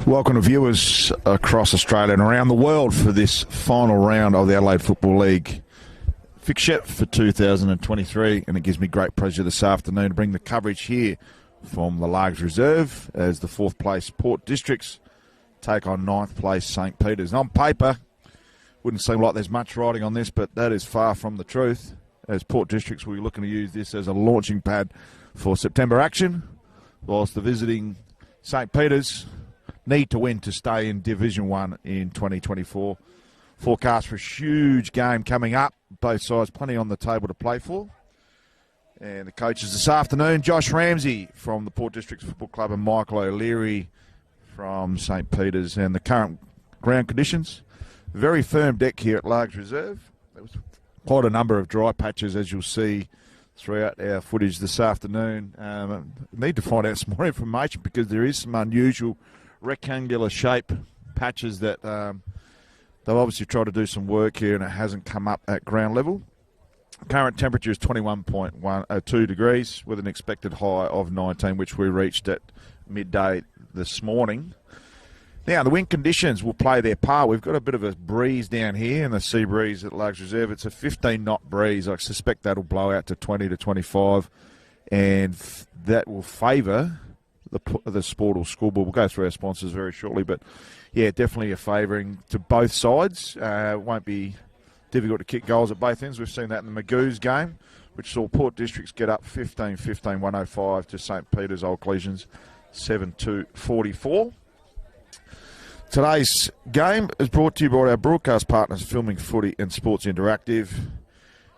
Welcome to viewers across Australia and around the world for this final round of the Adelaide Football League fixture for 2023, and it gives me great pleasure this afternoon to bring the coverage here from the Largs Reserve as the fourth place Port Districts take on ninth place St Peters. And on paper, wouldn't seem like there's much riding on this, but that is far from the truth, as Port Districts will be looking to use this as a launching pad for September action, whilst the visiting St Peters need to win to stay in Division 1 in 2024. Forecast for a huge game coming up. Both sides plenty on the table to play for. And the coaches this afternoon, Josh Ramsey from the Port Districts Football Club and Michael O'Leary from St Peters. And the current ground conditions, very firm deck here at Largs Reserve. There was quite a number of dry patches, as you'll see throughout our footage this afternoon. Need to find out some more information because there is some unusual rectangular shape patches that they've obviously tried to do some work here and it hasn't come up at ground level. Current temperature is 21.2 degrees with an expected high of 19, which we reached at midday this morning. Now, the wind conditions will play their part. We've got a bit of a breeze down here in the sea breeze at Largs Reserve. It's a 15-knot breeze. I suspect that'll blow out to 20 to 25, and that will favour the sport or school ball. We'll go through our sponsors very shortly, but yeah, definitely a favouring to both sides. Won't be difficult to kick goals at both ends. We've seen that in the Magoo's game, which saw Port Districts get up 15-15, 105 to St Peters Old Collisions 7-44. Today's game is brought to you by our broadcast partners, Filming Footy and Sports Interactive.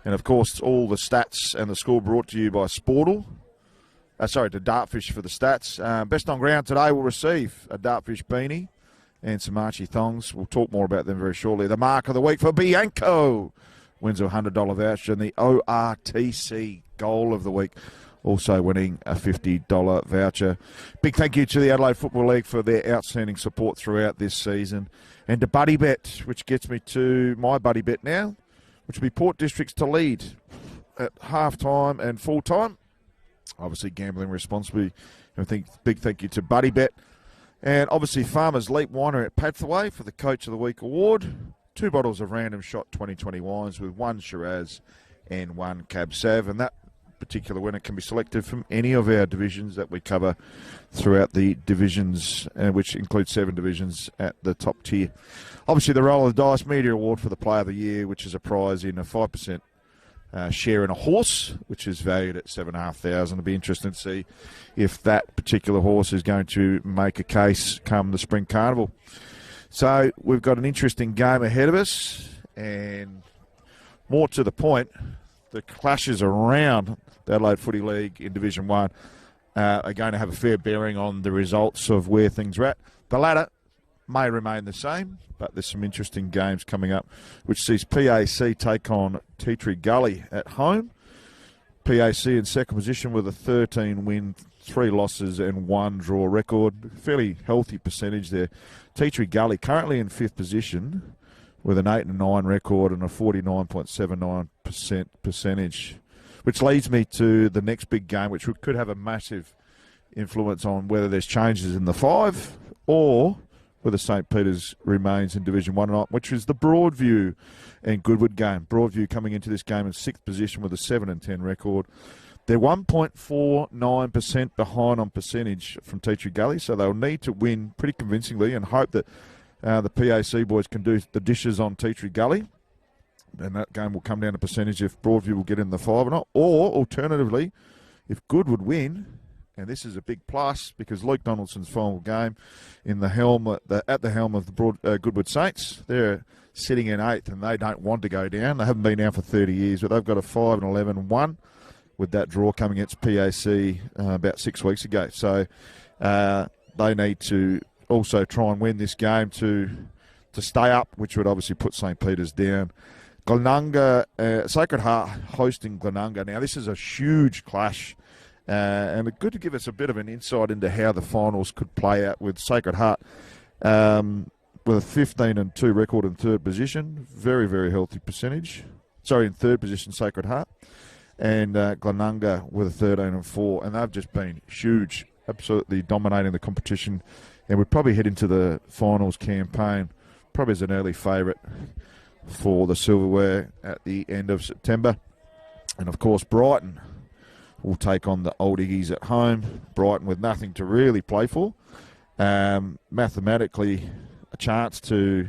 And of course, all the stats and the score brought to you by Sportle. To Dartfish for the stats. Best on ground today will receive a Dartfish beanie and some Archie thongs. We'll talk more about them very shortly. The mark of the week for Bianco wins a $100 voucher, and the ORTC goal of the week also winning a $50 voucher. Big thank you to the Adelaide Football League for their outstanding support throughout this season. And to Buddy Bet, which gets me to my Buddy Bet now, which will be Port Districts to lead at half-time and full-time. Obviously, gambling responsibly. And big thank you to Buddy Bet. And obviously, Farmers Leap Winery at Pathway for the Coach of the Week award. 2 bottles of Random Shot 2020 wines with 1 Shiraz and 1 Cab Sav. And that particular winner can be selected from any of our divisions that we cover throughout the divisions, which includes 7 divisions at the top tier. Obviously, the Roll of the Dice Media Award for the Player of the Year, which is a prize in a 5% share in a horse, which is valued at $7,500. It'll be interesting to see if that particular horse is going to make a case come the Spring Carnival. So we've got an interesting game ahead of us, and more to the point, the clashes around the Adelaide Footy League in Division 1 are going to have a fair bearing on the results of where things are at. The ladder may remain the same, but there's some interesting games coming up, which sees PAC take on Tea Tree Gully at home. PAC in second position with a 13-win, 3 losses and 1 draw record. Fairly healthy percentage there. Tea Tree Gully currently in 5th position with an 8-9 record and a 49.79% percentage, which leads me to the next big game, which could have a massive influence on whether there's changes in the 5 or whether St Peters remains in Division 1 or not, which is the Broadview and Goodwood game. Broadview coming into this game in 6th position with a 7-10 record. They're 1.49% behind on percentage from Tea Tree Gully, so they'll need to win pretty convincingly and hope that the PAC boys can do the dishes on Tea Tree Gully. And that game will come down to percentage if Broadview will get in the 5 or not. Or, alternatively, if Goodwood win, and this is a big plus because Luke Donaldson's final game in the helm at the helm of the Goodwood Saints, they're sitting in 8th and they don't want to go down. They haven't been down for 30 years, but they've got a 5-11-1 with that draw coming against PAC about 6 weeks ago. So they need to also try and win this game to stay up, which would obviously put St Peters down. Glenunga, Sacred Heart hosting Glenunga. Now, this is a huge clash. And it's good to give us a bit of an insight into how the finals could play out with Sacred Heart with a 15-2 record in 3rd position. Very, very healthy percentage. In 3rd position, Sacred Heart. And Glenunga with a 13-4. And they've just been huge absolutely dominating the competition, and would probably head into the finals campaign probably as an early favourite for the silverware at the end of September. And of course Brighton will take on the Old Iggies at home. Brighton with nothing to really play for. Mathematically a chance to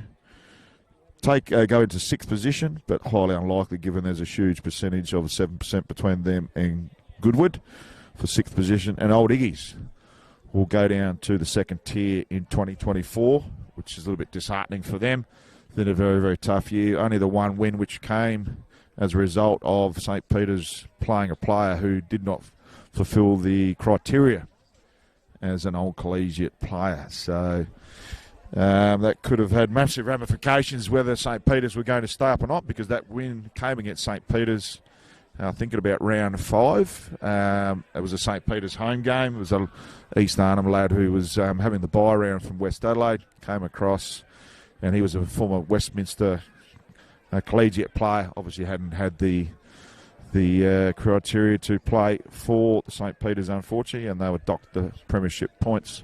go into sixth position, but highly unlikely given there's a huge percentage of 7% between them and Goodwood for sixth position. And Old Iggies will go down to the second tier in 2024, which is a little bit disheartening for them. Then a very, very tough year. Only the one win which came as a result of St. Peter's playing a player who did not fulfil the criteria as an old collegiate player. So that could have had massive ramifications whether St. Peter's were going to stay up or not, because that win came against St. Peter's, I think, at about round 5. It was a St. Peter's home game. It was an East Arnhem lad who was having the bye round from West Adelaide, came across, and he was a former Westminster collegiate player. Obviously hadn't had the criteria to play for the St. Peter's, unfortunately, and they were docked the premiership points.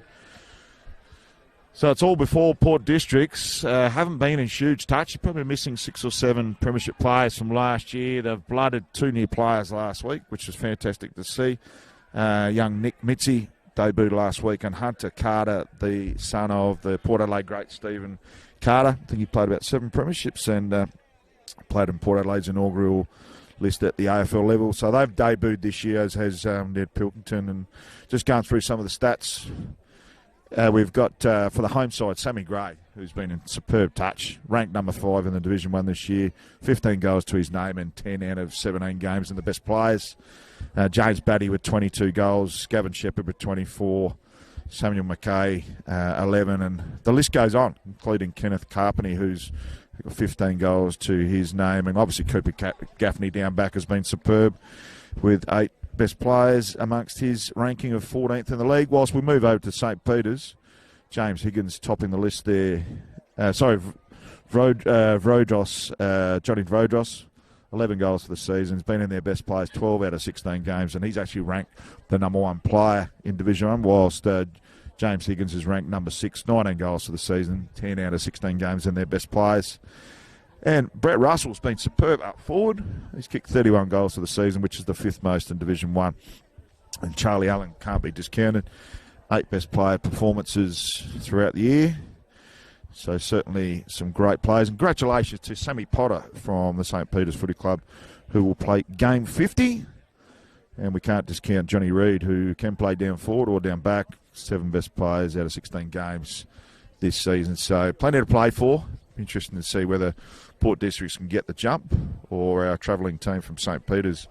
So it's all before Port Districts. Haven't been in huge touch. You're probably missing 6 or 7 premiership players from last year. They've blooded 2 new players last week, which was fantastic to see. Young Nick Mitzi debuted last week, and Hunter Carter, the son of the Port Adelaide great Stephen Carter. I think he played about 7 premierships and played in Port Adelaide's inaugural list at the AFL level. So they've debuted this year, as has Ned Pilkington. And just going through some of the stats, we've got, for the home side, Sammy Gray, who's been in superb touch, ranked number 5 in the Division 1 this year, 15 goals to his name and 10 out of 17 games in the best players. James Batty with 22 goals, Gavin Shepherd with 24, Samuel McKay 11, and the list goes on, including Kenneth Carpeney, who's got 15 goals to his name, and obviously Cooper Gaffney down back has been superb with 8 best players amongst his ranking of 14th in the league. Whilst we move over to St. Peter's, James Higgins topping the list there. Johnny Vodros, 11 goals for the season. He's been in their best players 12 out of 16 games, and he's actually ranked the number 1 player in Division 1, whilst James Higgins is ranked number 6, 19 goals for the season, 10 out of 16 games in their best players. And Brett Russell's been superb up forward. He's kicked 31 goals for the season, which is the 5th most in Division 1. And Charlie Allen can't be discounted. 8 best player performances throughout the year. So certainly some great players. And congratulations to Sammy Potter from the St. Peter's Footy Club, who will play game 50. And we can't discount Johnny Reid, who can play down forward or down back. 7 best players out of 16 games this season. So plenty to play for. Interesting to see whether Port Districts can get the jump, or our travelling team from St. Peter's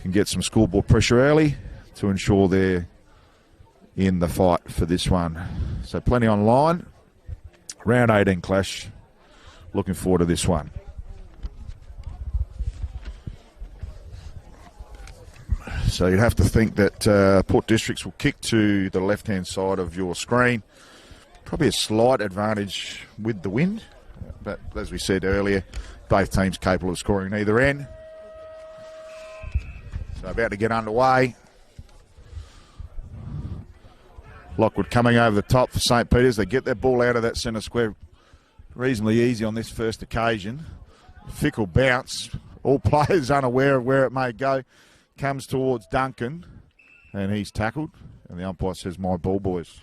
can get some scoreboard pressure early to ensure they're in the fight for this one. So plenty online. Round 18 clash. Looking forward to this one. So you'd have to think that Port Districts will kick to the left-hand side of your screen. Probably a slight advantage with the wind. But as we said earlier, both teams capable of scoring either end. So about to get underway. Lockwood coming over the top for St. Peter's. They get their ball out of that centre square reasonably easy on this first occasion. Fickle bounce. All players unaware of where it may go. Comes towards Duncan, and he's tackled. And the umpire says, "My ball, boys."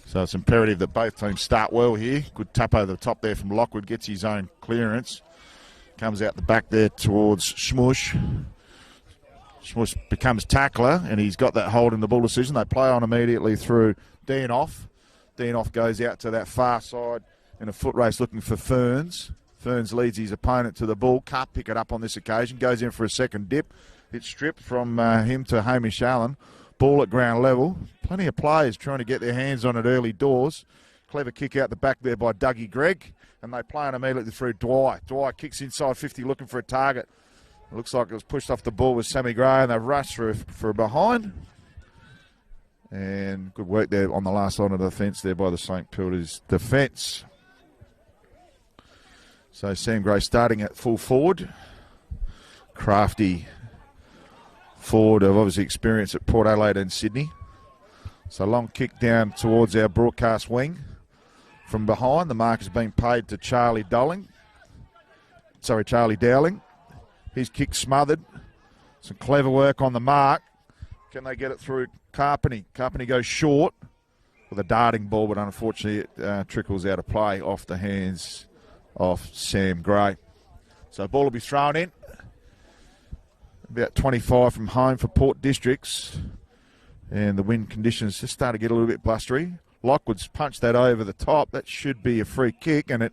So it's imperative that both teams start well here. Good tap over the top there from Lockwood. Gets his own clearance. Comes out the back there towards Schmush. Schmush becomes tackler, and he's got that hold in the ball decision. They play on immediately through Dianoff. Dianoff goes out to that far side in a foot race looking for Ferns. Ferns leads his opponent to the ball. Can't pick it up on this occasion. Goes in for a second dip. It's stripped from him to Hamish Allen. Ball at ground level. Plenty of players trying to get their hands on it early doors. Clever kick out the back there by Dougie Gregg. And they play on immediately through Dwyer. Dwyer kicks inside 50 looking for a target. It looks like it was pushed off the ball with Sammy Gray, and they rush through for a behind. And good work there on the last line of defence there by the St. Peter's defence. So Sam Gray starting at full forward. Crafty forward of obviously experience at Port Adelaide and Sydney. So long kick down towards our broadcast wing. From behind, the mark is being paid to Charlie Dowling. His kick smothered. Some clever work on the mark. Can they get it through Carpeney? Carpeney goes short with a darting ball, but unfortunately it trickles out of play off the hands of Sam Gray. So ball will be thrown in. About 25 from home for Port Districts. And the wind conditions just start to get a little bit blustery. Lockwood's punched that over the top. That should be a free kick, and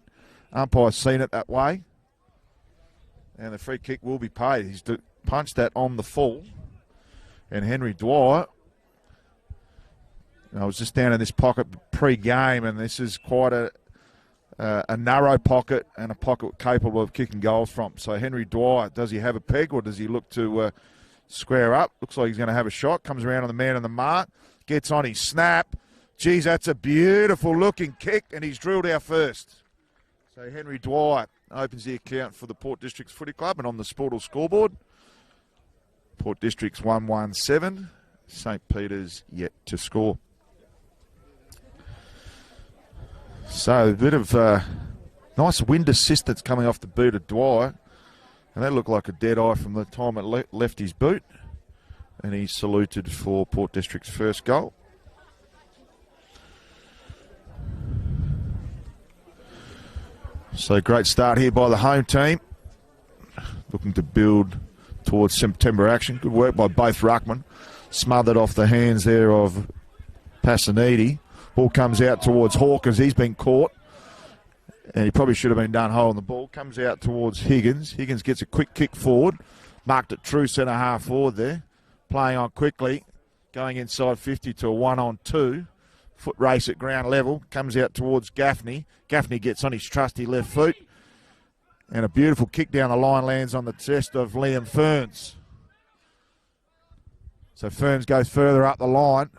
umpire's seen it that way. And the free kick will be paid. He's punched that on the full. And Henry Dwyer, I was just down in this pocket pre-game, and this is quite a narrow pocket and a pocket capable of kicking goals from. So Henry Dwyer, does he have a peg or does he look to square up? Looks like he's going to have a shot. Comes around on the man on the mark. Gets on his snap. Geez, that's a beautiful looking kick, and he's drilled our first. So Henry Dwyer opens the account for the Port Districts Footy Club, and on the Sportal scoreboard, Port Districts 117, St. Peter's yet to score. So a bit of nice wind assist that's coming off the boot of Dwyer, and that looked like a dead eye from the time it left his boot, and he saluted for Port District's first goal. So great start here by the home team, looking to build towards September action. Good work by both ruckmen. Smothered off the hands there of Passanidi. Ball comes out towards Hawkins. He's been caught, and he probably should have been done hole on the ball. Comes out towards Higgins. Higgins gets a quick kick forward. Marked it true centre half forward there. Playing on quickly. Going inside 50 to a 1-on-2. Foot race at ground level. Comes out towards Gaffney. Gaffney gets on his trusty left foot. And a beautiful kick down the line lands on the chest of Liam Ferns. So Ferns goes further up the line.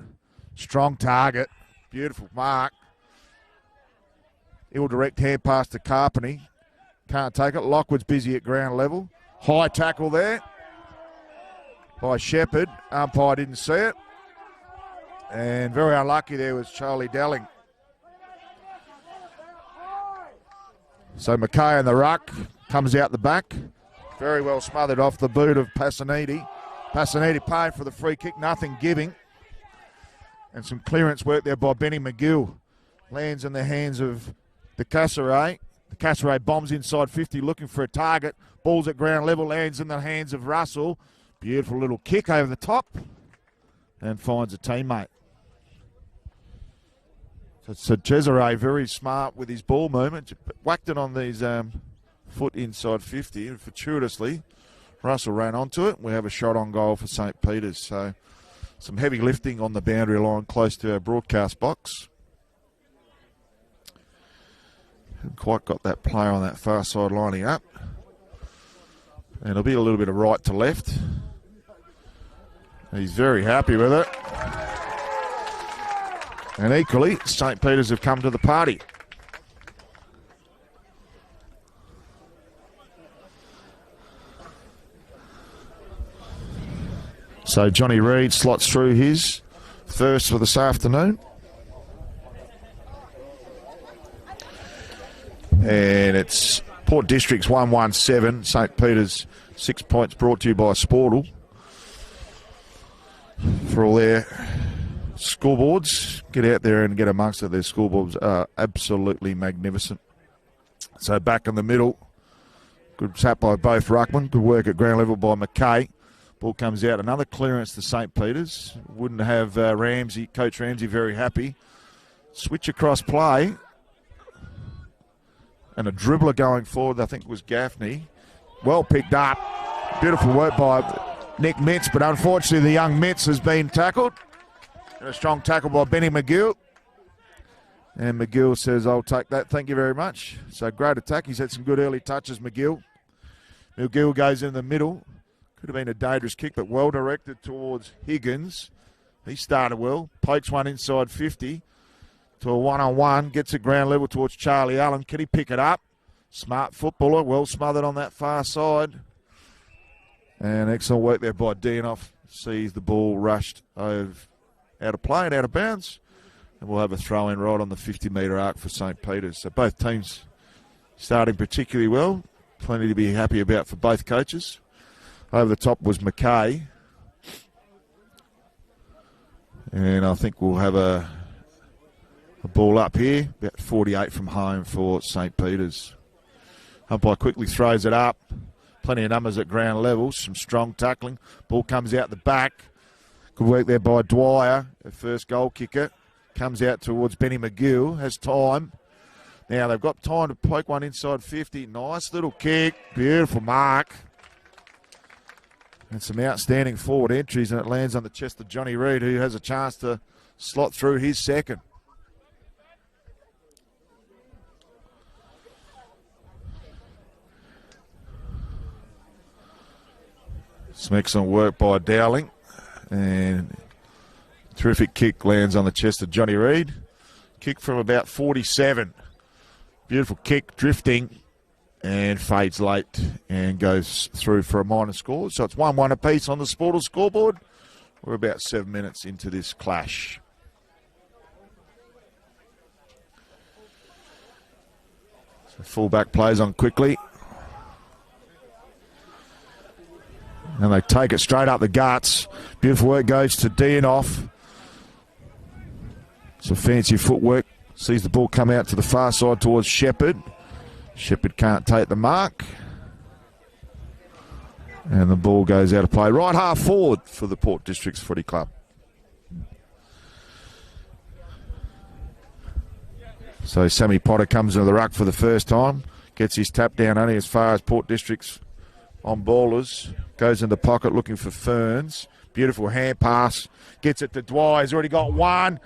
Strong target. Beautiful mark. Ill direct hand pass to Carpeney. Can't take it. Lockwood's busy at ground level. High tackle there by Shepherd. Umpire didn't see it. And very unlucky there was Charlie Dowling. So McKay in the ruck, comes out the back. Very well smothered off the boot of Passanidi. Passanidi paying for the free kick, nothing giving. And some clearance work there by Benny McGill. Lands in the hands of the Casseray. The Casseray bombs inside 50 looking for a target. Ball's at ground level, lands in the hands of Russell. Beautiful little kick over the top. And finds a teammate. So Cesare very smart with his ball movement. Whacked it on these foot inside 50. And fortuitously, Russell ran onto it. We have a shot on goal for St. Peter's. So some heavy lifting on the boundary line close to our broadcast box. Haven't quite got that player on that far side lining up. And it'll be a little bit of right to left. He's very happy with it. And equally, St. Peter's have come to the party. So Johnny Reid slots through his first for this afternoon. And it's Port Districts 117, St. Peter's 6 points, brought to you by Sportal. For all their scoreboards, get out there and get amongst it. Their scoreboards are absolutely magnificent. So back in the middle, good tap by both ruckmen. Good work at ground level by McKay. Ball comes out. Another clearance to St. Peter's. Wouldn't have Coach Ramsey very happy. Switch across play. And a dribbler going forward, I think it was Gaffney. Well picked up. Beautiful work by Nick Mitz, but unfortunately the young Mitz has been tackled. And a strong tackle by Benny McGill. And McGill says, I'll take that, thank you very much. So great attack. He's had some good early touches, McGill. McGill goes in the middle. Could have been a dangerous kick, but well directed towards Higgins. He started well. Pokes one inside 50 to a one-on-one. Gets it ground level towards Charlie Allen. Can he pick it up? Smart footballer, well smothered on that far side. And excellent work there by Dianoff. Sees the ball rushed out of play and out of bounds. And we'll have a throw-in right on the 50-metre arc for St. Peter's. So both teams starting particularly well. Plenty to be happy about for both coaches. Over the top was McKay. And I think we'll have a ball up here. About 48 from home for St. Peter's. Umpire quickly throws it up. Plenty of numbers at ground level. Some strong tackling. Ball comes out the back. Good work there by Dwyer, the first goal kicker. Comes out towards Benny McGill. Has time. Now they've got time to poke one inside 50. Nice little kick. Beautiful mark. And some outstanding forward entries, and it lands on the chest of Johnny Reid, who has a chance to slot through his second. Some excellent work by Dowling. And terrific kick lands on the chest of Johnny Reid. Kick from about 47. Beautiful kick, drifting, and fades late and goes through for a minor score. So it's 1-1 apiece on the Sportal scoreboard. We're about 7 minutes into this clash. So fullback plays on quickly. And they take it straight up the guts. Beautiful work goes to Dianoff. Some fancy footwork. Sees the ball come out to the far side towards Shepherd. Shepherd can't take the mark. And the ball goes out of play. Right half forward for the Port Districts Footy Club. So Sammy Potter comes into the ruck for the first time. Gets his tap down only as far as Port Districts on ballers. Goes in the pocket looking for Ferns. Beautiful hand pass. Gets it to Dwyer. He's already got one.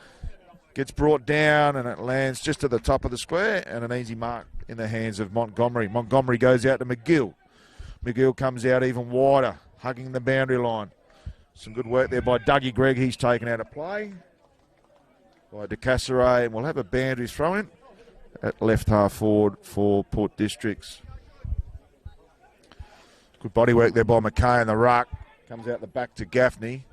Gets brought down and it lands just at the top of the square and an easy mark in the hands of Montgomery. Montgomery goes out to McGill. McGill comes out even wider, hugging the boundary line. Some good work there by Dougie Gregg. He's taken out of play by De Casseray, and we'll have a boundary throw in at left half forward for Port Districts. Good body work there by McKay in the ruck. Comes out the back to Gaffney.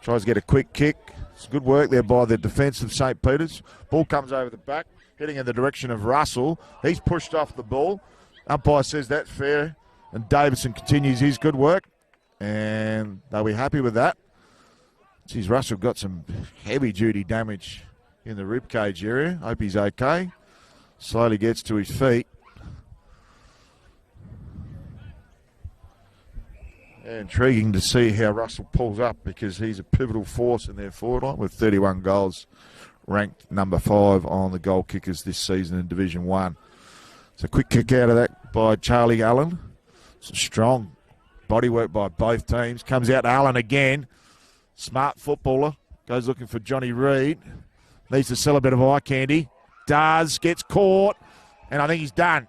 Tries to get a quick kick. It's good work there by the defence of St. Peter's. Ball comes over the back, heading in the direction of Russell. He's pushed off the ball. Umpire says that's fair. And Davidson continues his good work. And they'll be happy with that. Geez, Russell got some heavy-duty damage in the ribcage area. Hope he's okay. Slowly gets to his feet. Intriguing to see how Russell pulls up because he's a pivotal force in their forward line with 31 goals, ranked number 5 on the goal kickers this season in Division 1. It's a quick kick out of that by Charlie Allen. Some strong body work by both teams. Comes out to Allen again. Smart footballer. Goes looking for Johnny Reid. Needs to sell a bit of eye candy. Does. Gets caught. And I think he's done.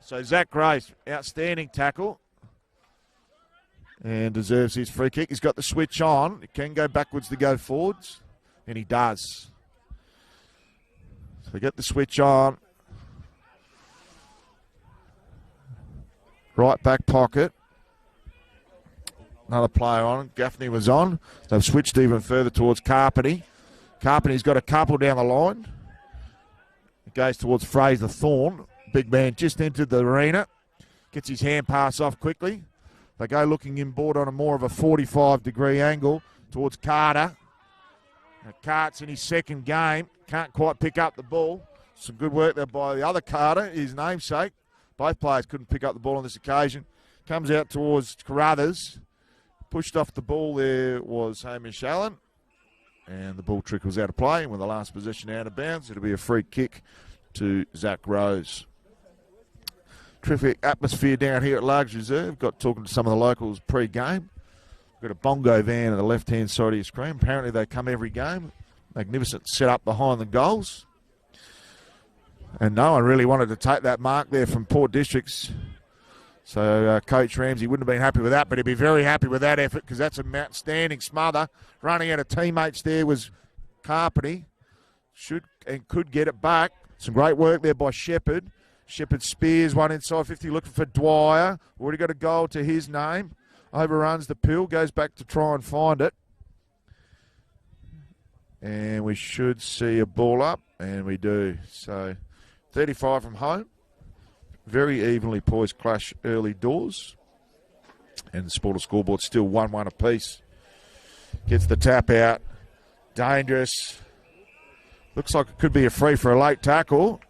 So Zach Grace, outstanding tackle. And deserves his free kick. He's got the switch on. He can go backwards to go forwards. And he does. So they get the switch on. Right back pocket. Another player on. Gaffney was on. They've switched even further towards Carpeny. Carpeny's got a couple down the line. It goes towards Fraser Thorne. Big man just entered the arena. Gets his hand pass off quickly. They go looking inboard on a more of a 45-degree angle towards Carter. Now Cart's in his second game. Can't quite pick up the ball. Some good work there by the other Carter, his namesake. Both players couldn't pick up the ball on this occasion. Comes out towards Carruthers. Pushed off the ball there was Hamish Allen. And the ball trickles out of play. And with the last possession out of bounds, it'll be a free kick to Zach Rose. Terrific atmosphere down here at Largs Reserve. Got talking to some of the locals pre-game. Got a bongo van on the left-hand side of your screen. Apparently they come every game. Magnificent setup behind the goals. And no one really wanted to take that mark there from Port Districts. So Coach Ramsey wouldn't have been happy with that, but he'd be very happy with that effort because that's an outstanding smother. Running out of teammates there was Carpeny. Should and could get it back. Some great work there by Shepherd. Shepherd spears one inside 50, looking for Dwyer. Already got a goal to his name. Overruns the pill, goes back to try and find it. And we should see a ball up, and we do. So 35 from home. Very evenly poised clash early doors. And the Sporter scoreboard still 1-1 apiece. Gets the tap out. Dangerous. Looks like it could be a free for a late tackle.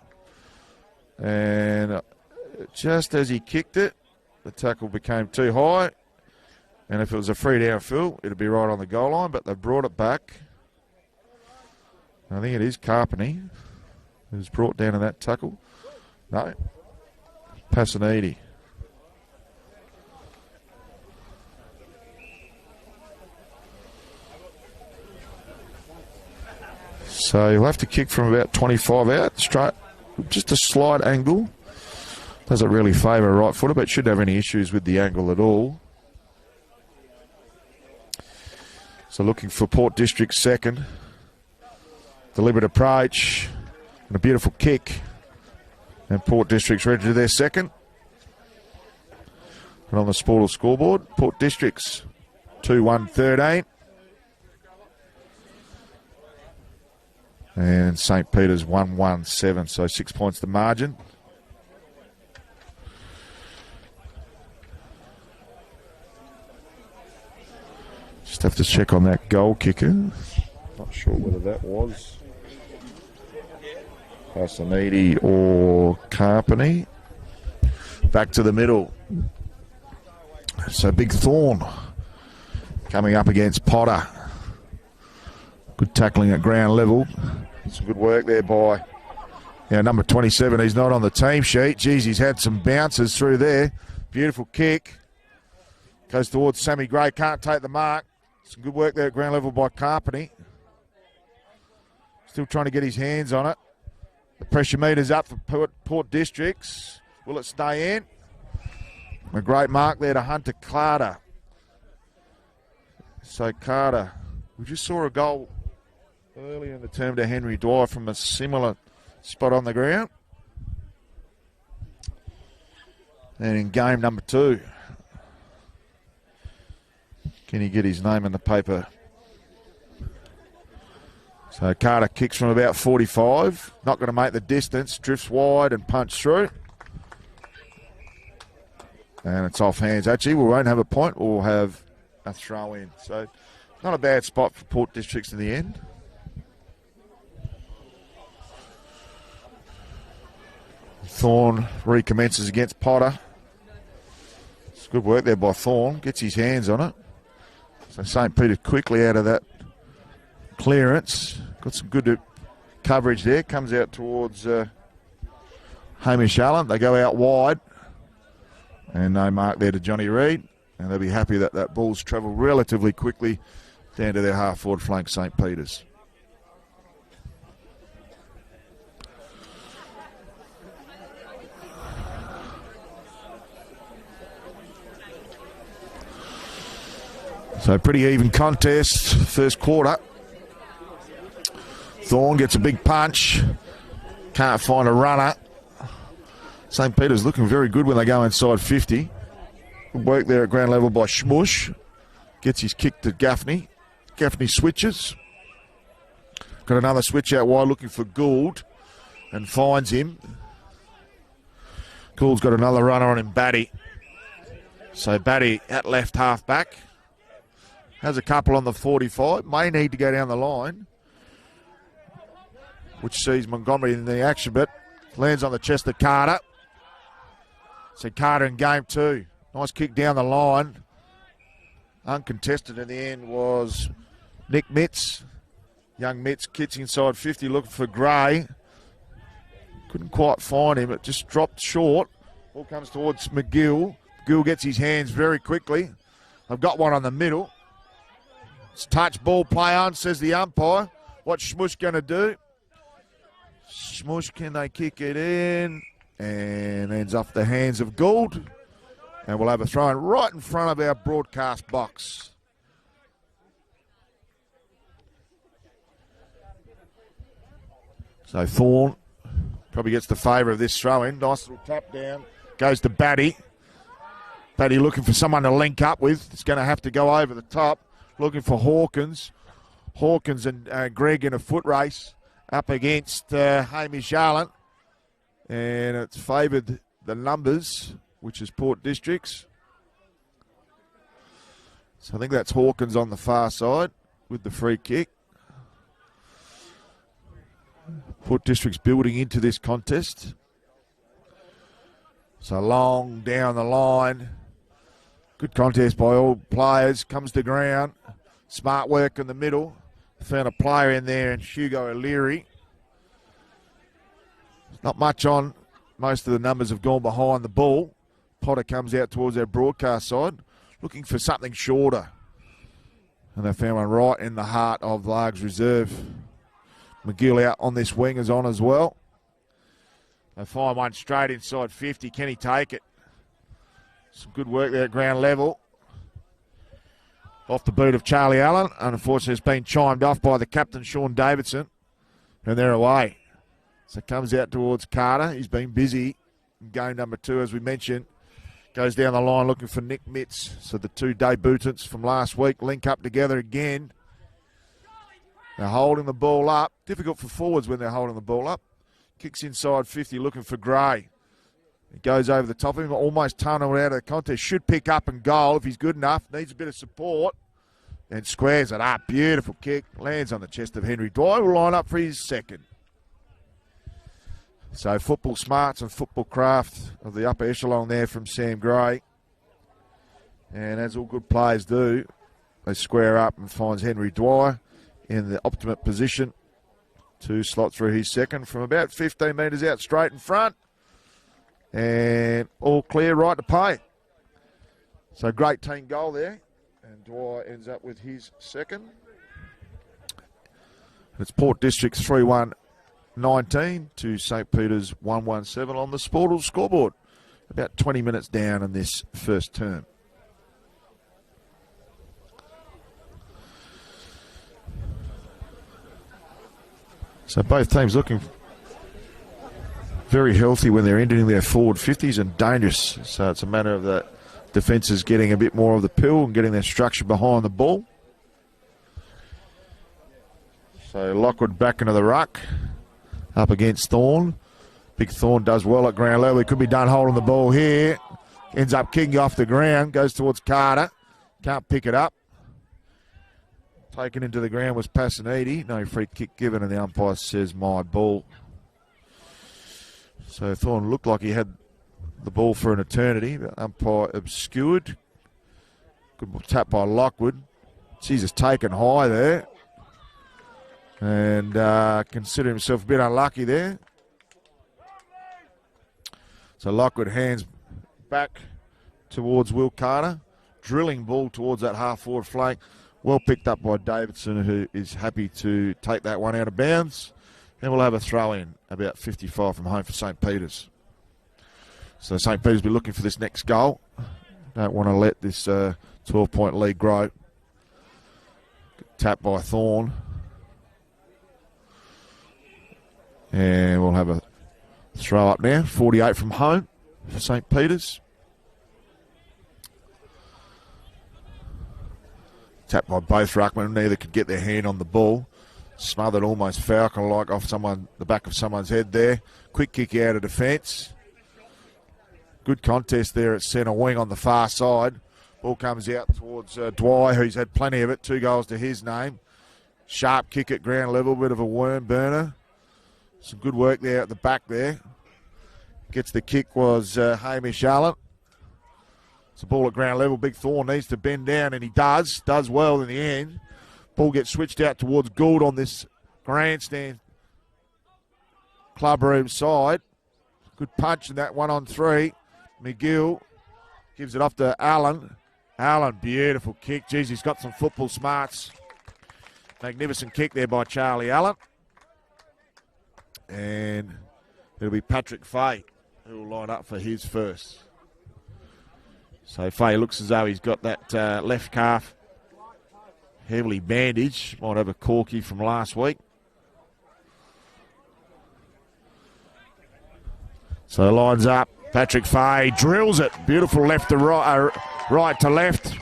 And just as he kicked it, the tackle became too high. And if it was a free downfield, it'd be right on the goal line, but they brought it back. I think it is Carpeny who's brought down in that tackle. No. Passanidi. So he'll have to kick from about 25 out, straight, just a slight angle. Doesn't really favour a right footer, but shouldn't have any issues with the angle at all. So looking for Port District second. Deliberate approach and a beautiful kick. And Port District's ready to their second. And on the Sportal scoreboard, Port District's 2-1-13. And St. Peter's 1-1-7, so 6 points the margin. Just have to check on that goal kicker. Not sure whether that was Passanidi or Carpeny. Back to the middle. So Big Thorn coming up against Potter. Good tackling at ground level. Some good work there by number 27. He's not on the team sheet. Geez, he's had some bounces through there. Beautiful kick. Goes towards Sammy Gray. Can't take the mark. Some good work there at ground level by Carpeny. Still trying to get his hands on it. The pressure meter's up for Port Districts. Will it stay in? A great mark there to Hunter Carter. So Carter, we just saw a goal earlier in the term to Henry Dwyer from a similar spot on the ground. And in game number 2, can he get his name in the paper? So Carter kicks from about 45. Not going to make the distance. Drifts wide and punch through. And it's off hands. Actually, we won't have a point. We'll have a throw in. So not a bad spot for Port Districts in the end. Thorn recommences against Potter. It's good work there by Thorn. Gets his hands on it. So St. Peter quickly out of that clearance. Got some good coverage there. Comes out towards Hamish Allen. They go out wide. And no mark there to Johnny Reid. And they'll be happy that that ball's travelled relatively quickly down to their half-forward flank, St. Peter's. So pretty even contest, first quarter. Thorn gets a big punch. Can't find a runner. St. Peter's looking very good when they go inside 50. Good work there at ground level by Schmush. Gets his kick to Gaffney. Gaffney switches. Got another switch out wide looking for Gould and finds him. Gould's got another runner on him, Batty. So Batty at left half back. Has a couple on the 45. May need to go down the line, which sees Montgomery in the action, but lands on the chest of Carter. So Carter in game 2. Nice kick down the line. Uncontested in the end was Nick Mitz. Young Mitz kicks inside 50 looking for Gray. Couldn't quite find him. It just dropped short. Ball comes towards McGill. McGill gets his hands very quickly. I've got one on the middle. It's touch ball play on, says the umpire. What's Schmush going to do? Schmush, can they kick it in? And ends off the hands of Gould. And we'll have a throw in right in front of our broadcast box. So Thorn Probably gets the favour of this throw-in. Nice little tap down. Goes to Batty. Batty looking for someone to link up with. It's going to have to go over the top. Looking for Hawkins. Hawkins and Greg in a foot race up against Hamish Allen. And it's favoured the numbers, which is Port Districts. So I think that's Hawkins on the far side with the free kick. Port Districts building into this contest. So long down the line. Good contest by all players. Comes to ground. Smart work in the middle. Found a player in there, and Hugo O'Leary. Not much on. Most of the numbers have gone behind the ball. Potter comes out towards our broadcast side, looking for something shorter. And they found one right in the heart of Largs Reserve. McGill out on this wing is on as well. They find one straight inside 50. Can he take it? Some good work there at ground level. Off the boot of Charlie Allen. Unfortunately, it's been chimed off by the captain, Sean Davidson. And they're away. So comes out towards Carter. He's been busy in game number 2, as we mentioned. Goes down the line looking for Nick Mitz. So the two debutants from last week link up together again. They're holding the ball up. Difficult for forwards when they're holding the ball up. Kicks inside 50 looking for Gray. It goes over the top of him, almost tunneled out of the contest. Should pick up and goal if he's good enough. Needs a bit of support. And squares it up. Beautiful kick. Lands on the chest of Henry Dwyer. Will line up for his second. So football smarts and football craft of the upper echelon there from Sam Gray. And as all good players do, they square up and finds Henry Dwyer in the optimate position to slot through his second from about 15 metres out straight in front. And all clear, right to pay. So great team goal there. And Dwyer ends up with his second. It's Port Districts 3-1-19 to St. Peter's 1-1-7 on the Sportal scoreboard. About 20 minutes down in this first term. So both teams looking very healthy when they're entering their forward 50s and dangerous. So it's a matter of the defences getting a bit more of the pill and getting their structure behind the ball. So Lockwood back into the ruck, up against Thorne. Big Thorne does well at ground level. He could be done holding the ball here. Ends up kicking off the ground, goes towards Carter. Can't pick it up. Taken into the ground was Passanidi. No free kick given, and the umpire says my ball. So Thorne looked like he had the ball for an eternity, but umpire obscured. Good tap by Lockwood. Jesus, taken high there. And consider himself a bit unlucky there. So Lockwood hands back towards Will Carter. Drilling ball towards that half-forward flank. Well picked up by Davidson, who is happy to take that one out of bounds. And we'll have a throw-in about 55 from home for St. Peter's. So St. Peter's will be looking for this next goal. Don't want to let this 12-point lead grow. Tap by Thorne. And we'll have a throw up now. 48 from home for St. Peter's. Tapped by both ruckmen. Neither could get their hand on the ball. Smothered almost Falcon-like off the back of someone's head there. Quick kick out of defence. Good contest there at centre wing on the far side. Ball comes out towards Dwyer, who's had plenty of it. 2 goals to his name. Sharp kick at ground level. Bit of a worm burner. Some good work there at the back there. Gets the kick was Hamish Allen. It's a ball at ground level. Big Thorne needs to bend down, and he does. Does well in the end. Ball gets switched out towards Gould on this grandstand club room side. Good punch in that 1-on-3. McGill gives it off to Allen. Allen, beautiful kick. Geez, he's got some football smarts. Magnificent kick there by Charlie Allen. And it'll be Patrick Fay who will line up for his first. So Fay looks as though he's got that left calf heavily bandaged. Might have a corky from last week. So lines up. Patrick Fay drills it. Beautiful left to right, right to left.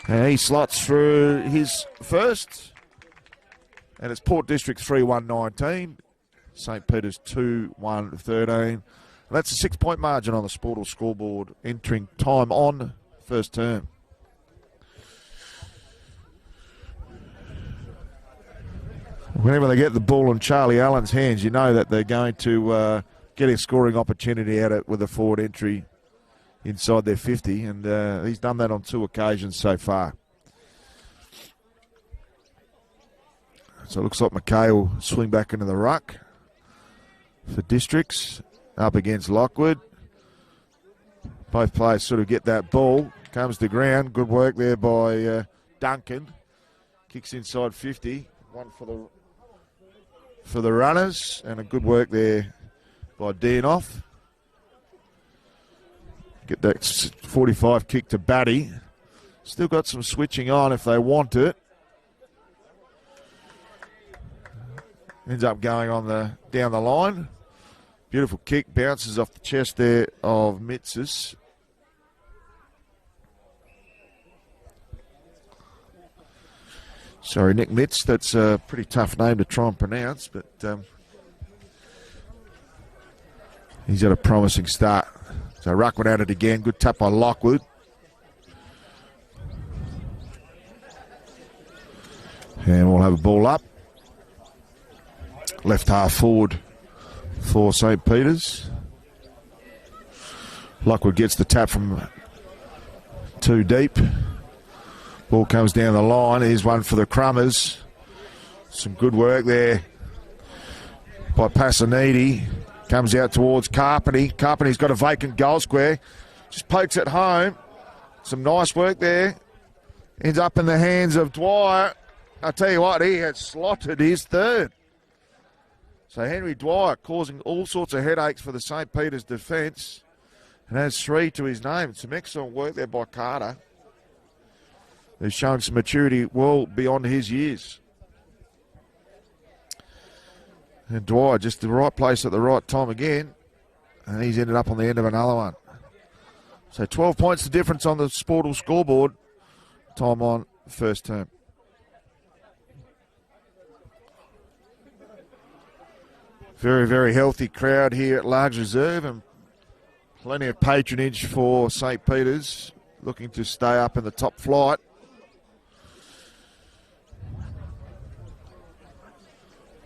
And he slots through his first. And it's Port District 3-1-19. St. Peter's 2-1-13. That's a 6-point margin on the Sportal scoreboard, entering time on first term. Whenever they get the ball in Charlie Allen's hands, you know that they're going to get a scoring opportunity at it with a forward entry inside their 50, and he's done that on 2 occasions so far. So it looks like McKay will swing back into the ruck for Districts, up against Lockwood. Both players sort of get that ball, comes to ground. Good work there by Duncan. Kicks inside 50, one for the runners, and a good work there by Dianoff. Get that 45 kick to Batty. Still got some switching on if they want it. Ends up going on down the line. Beautiful kick, bounces off the chest there of Mitzes. Sorry, Nick Mitz. That's a pretty tough name to try and pronounce, but he's had a promising start. So Ruckman at it again. Good tap by Lockwood. And we'll have a ball up. Left half forward for St. Peter's. Lockwood gets the tap from 2 deep. Ball comes down the line. Here's one for the Crummers. Some good work there by Passanidi. Comes out towards Carpenter. Carpenter's got a vacant goal square. Just pokes it home. Some nice work there. Ends up in the hands of Dwyer. I'll tell you what, he has slotted his third. So Henry Dwyer causing all sorts of headaches for the St. Peter's defence, and has 3 to his name. Some excellent work there by Carter. He's shown some maturity well beyond his years. And Dwyer just the right place at the right time again, and he's ended up on the end of another one. So 12 points the difference on the Sportal scoreboard. Time on first term. Very, very healthy crowd here at Largs Reserve, and plenty of patronage for St. Peter's, looking to stay up in the top flight.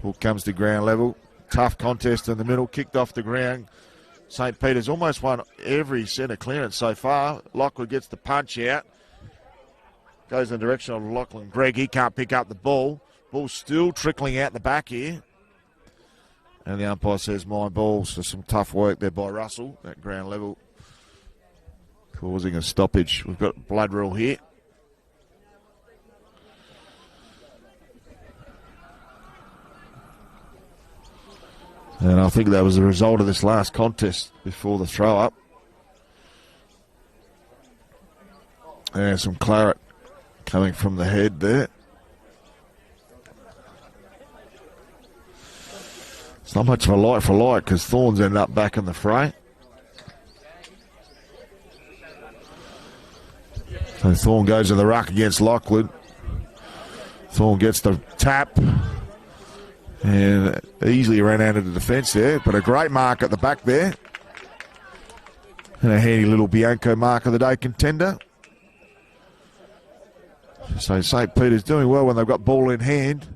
Ball comes to ground level. Tough contest in the middle, kicked off the ground. St. Peter's almost won every centre clearance so far. Lockwood gets the punch out. Goes in the direction of Lachlan Gregg. He can't pick up the ball. Ball still trickling out the back here. And the umpire says my ball. So some tough work there by Russell at ground level, causing a stoppage. We've got blood rule here. And I think that was the result of this last contest before the throw up. And some claret coming from the head there. It's not much of a light for light because Thorns ended up back in the fray. So Thorn goes to the ruck against Lockwood. Thorn gets the tap and easily ran out of the defence there, but a great mark at the back there. And a handy little Bianco mark of the day contender. So St. Peter's doing well when they've got ball in hand.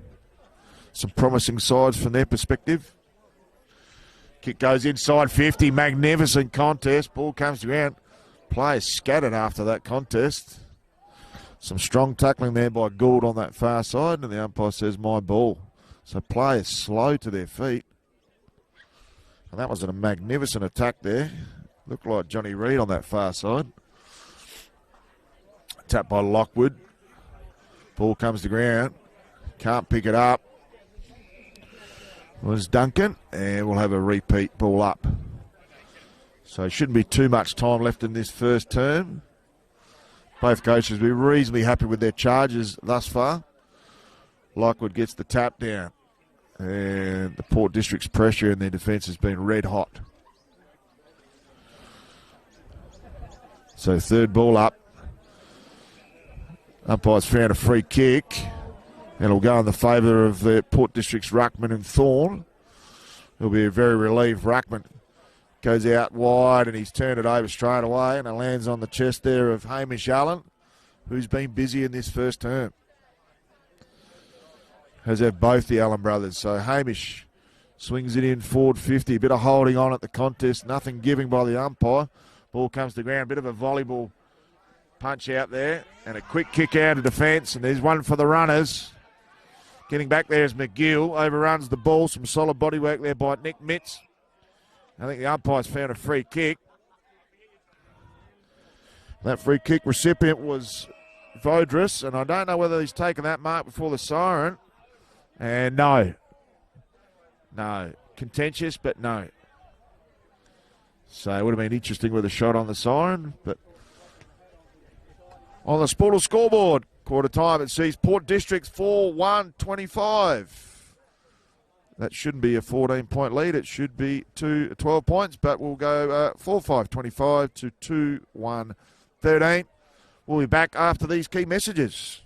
Some promising sides from their perspective. Kick goes inside 50. Magnificent contest. Ball comes to ground. Players scattered after that contest. Some strong tackling there by Gould on that far side, and the umpire says my ball. So players slow to their feet. And that was a magnificent attack there. Looked like Johnny Reid on that far side. Tap by Lockwood. Ball comes to ground. Can't pick it up. Was Duncan, and we'll have a repeat ball up. So shouldn't be too much time left in this first term. Both coaches will be reasonably happy with their charges thus far. Lockwood gets the tap down, and the Port District's pressure in their defence has been red hot. So third ball up. Umpire's found a free kick. And it'll go in the favour of the Port District's Ruckman and Thorne. He'll be a very relieved Ruckman. Goes out wide and he's turned it over straight away, and it lands on the chest there of Hamish Allen, who's been busy in this first term. Has have both the Allen brothers. So Hamish swings it in forward 50. A bit of holding on at the contest. Nothing giving by the umpire. Ball comes to ground. Bit of a volleyball punch out there. And a quick kick out of defence. And there's one for the runners. Getting back there is McGill. Overruns the ball. Some solid body work there by Nick Mitz. I think the umpire's found a free kick. That free kick recipient was Vodris, and I don't know whether he's taken that mark before the siren. And no. Contentious, but no. So it would have been interesting with a shot on the siren, but on the Sportal scoreboard, quarter time, it sees Port District's 4-1-25. That shouldn't be a 14-point lead. It should be 12 points, but we'll go 4-5-25 to 2-1-13. We'll be back after these key messages.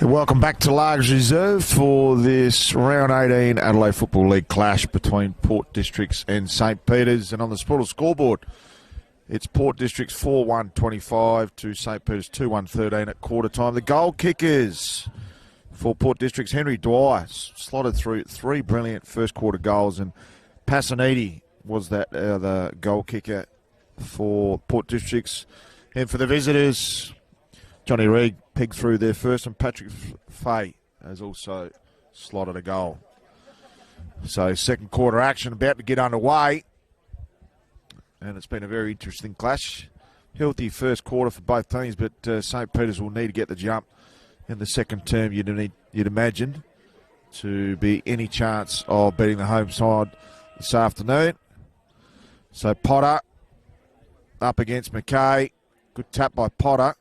Welcome back to Largs Reserve for this round 18 Adelaide Football League clash between Port Districts and St Peter's. And on the Sportal scoreboard, it's Port Districts 4-1-25 to St Peter's 2-1-13 at quarter time. The goal kickers for Port Districts, Henry Dwyer slotted through 3 brilliant first quarter goals, and Passaniti was that the goal kicker for Port Districts. And for the visitors, Johnny Reid pegged through their first, and Patrick Fay has also slotted a goal. So second quarter action about to get underway, and it's been a very interesting clash. Healthy first quarter for both teams, but St Peter's will need to get the jump in the second term, you'd imagine, to be any chance of beating the home side this afternoon. So Potter up against McKay. Good tap by Potter.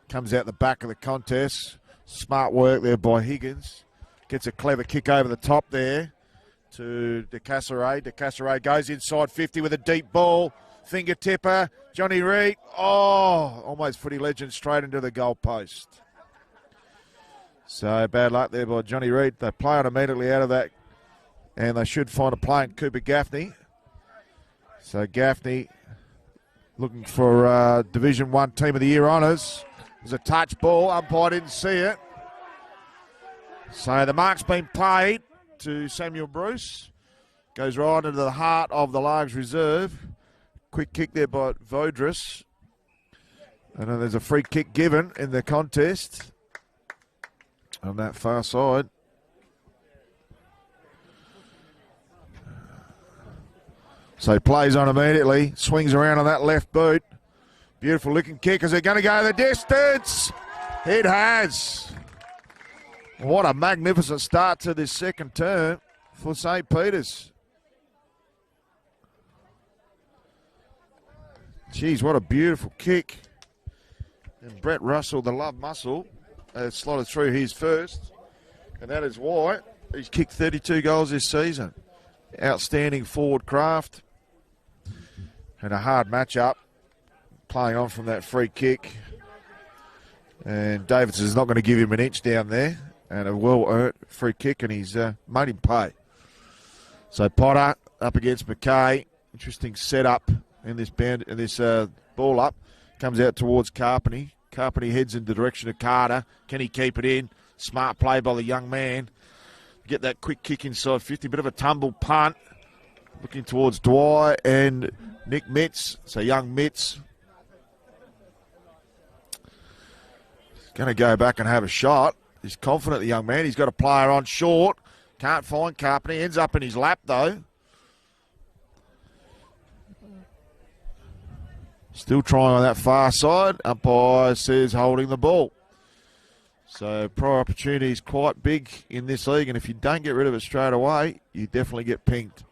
Comes out the back of the contest. Smart work there by Higgins. Gets a clever kick over the top there to De Casseray. De Casseray goes inside 50 with a deep ball. Finger tipper. Johnny Reid. Oh, almost footy legend straight into the goal post. So bad luck there by Johnny Reid. They play on immediately out of that, and they should find a play in Cooper Gaffney. So Gaffney looking for Division 1 Team of the Year honours. There's a touch ball. Umpire didn't see it. So the mark's been played to Samuel Bruce. Goes right into the heart of the Largs Reserve. Quick kick there by Vodris. And then there's a free kick given in the contest on that far side. So he plays on immediately. Swings around on that left boot. Beautiful looking kick. Is it going to go the distance? It has. What a magnificent start to this second term for St Peter's. Geez, what a beautiful kick. And Brett Russell, the love muscle, has slotted through his first. And that is why he's kicked 32 goals this season. Outstanding forward craft. And a hard matchup. Playing on from that free kick. And Davidson's not going to give him an inch down there. And a well-earned free kick, and he's made him pay. So Potter up against McKay. Interesting setup in this ball up. Comes out towards Carpeny. Carpeny heads in the direction of Carter. Can he keep it in? Smart play by the young man. Get that quick kick inside 50. Bit of a tumble punt. Looking towards Dwyer and Nick Mitz. So young Mitz going to go back and have a shot. He's confident, the young man. He's got a player on short. Can't find Carpeny. Ends up in his lap, though. Still trying on that far side. Umpire says holding the ball. So prior opportunity is quite big in this league, and if you don't get rid of it straight away, you definitely get pinged.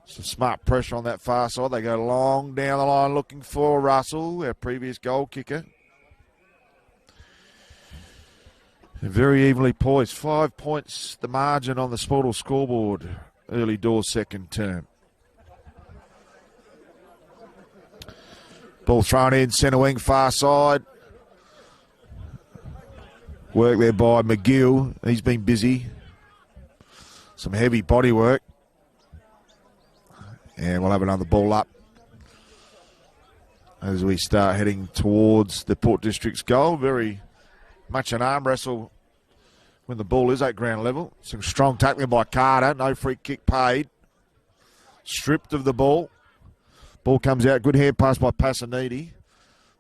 Some smart pressure on that far side. They go long down the line looking for Russell, our previous goal kicker. Very evenly poised. 5 points the margin on the Sportal scoreboard. Early doors second term. Ball thrown in, centre wing, far side. Work there by McGill. He's been busy. Some heavy body work. And we'll have another ball up as we start heading towards the Port District's goal. Very much an arm wrestle when the ball is at ground level. Some strong tackling by Carter. No free kick paid. Stripped of the ball. Ball comes out. Good hand pass by Passaniti.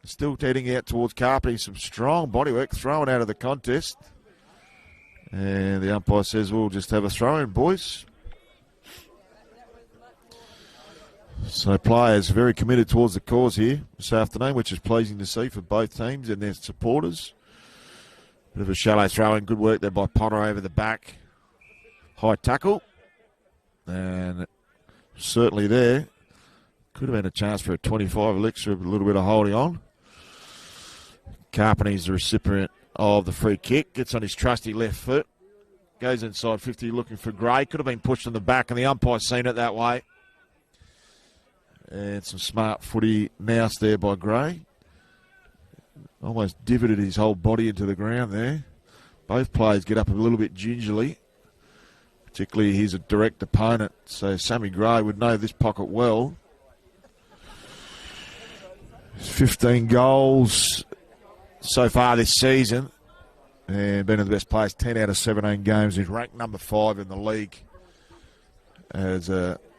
Still heading out towards Carpeny. Some strong bodywork thrown out of the contest. And the umpire says we'll just have a throw-in, boys. So players very committed towards the cause here this afternoon, which is pleasing to see for both teams and their supporters. Bit of a shallow throw-in. Good work there by Potter over the back. High tackle. And certainly there. Could have been a chance for a 25 elixir, a little bit of holding on. Carpeny's the recipient of the free kick. Gets on his trusty left foot. Goes inside 50 looking for Gray. Could have been pushed in the back, and the umpire's seen it that way. And some smart footy mouse there by Gray. Almost divoted his whole body into the ground there. Both players get up a little bit gingerly, particularly he's a direct opponent, so Sammy Gray would know this pocket well. 15 goals so far this season, and been in the best players 10 out of 17 games. He's ranked number 5 in the league as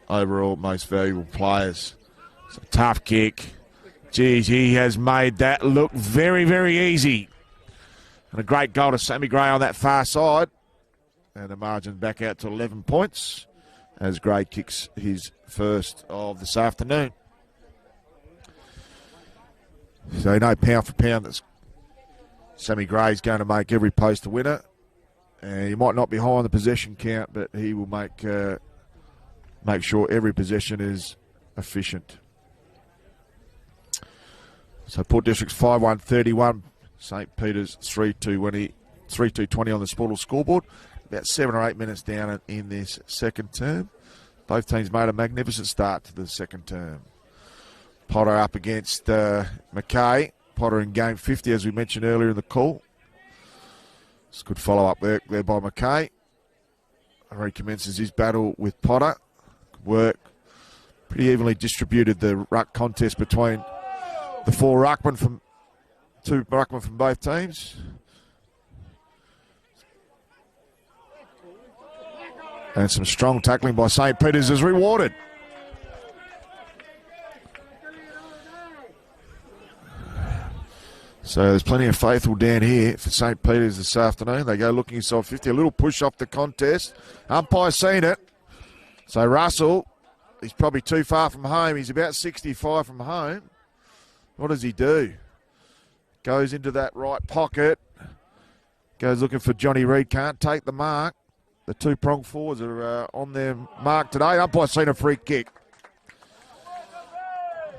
overall most valuable players. It's a tough kick. Geez, he has made that look very, very easy. And a great goal to Sammy Gray on that far side. And the margin back out to 11 points as Gray kicks his first of this afternoon. So no pound for pound that Sammy Gray's going to make every post a winner. And he might not be high on the possession count, but he will make sure every possession is efficient. So Port District's 5-1-31. St. Peter's 3-2-20 on the Sportal scoreboard. About 7 or 8 minutes down in this second term. Both teams made a magnificent start to the second term. Potter up against McKay. Potter in game 50, as we mentioned earlier in the call. It's a good follow-up there by McKay. Recommences his battle with Potter. Good work. Pretty evenly distributed the ruck contest between the two ruckmen from both teams. And some strong tackling by St. Peter's is rewarded. So there's plenty of faithful down here for St. Peter's this afternoon. They go looking inside 50. A little push off the contest. Umpire's seen it. So Russell, he's probably too far from home. He's about 65 from home. What does he do? Goes into that right pocket. Goes looking for Johnny Reid. Can't take the mark. The two-prong forwards are on their mark today. Umpire's seen a free kick.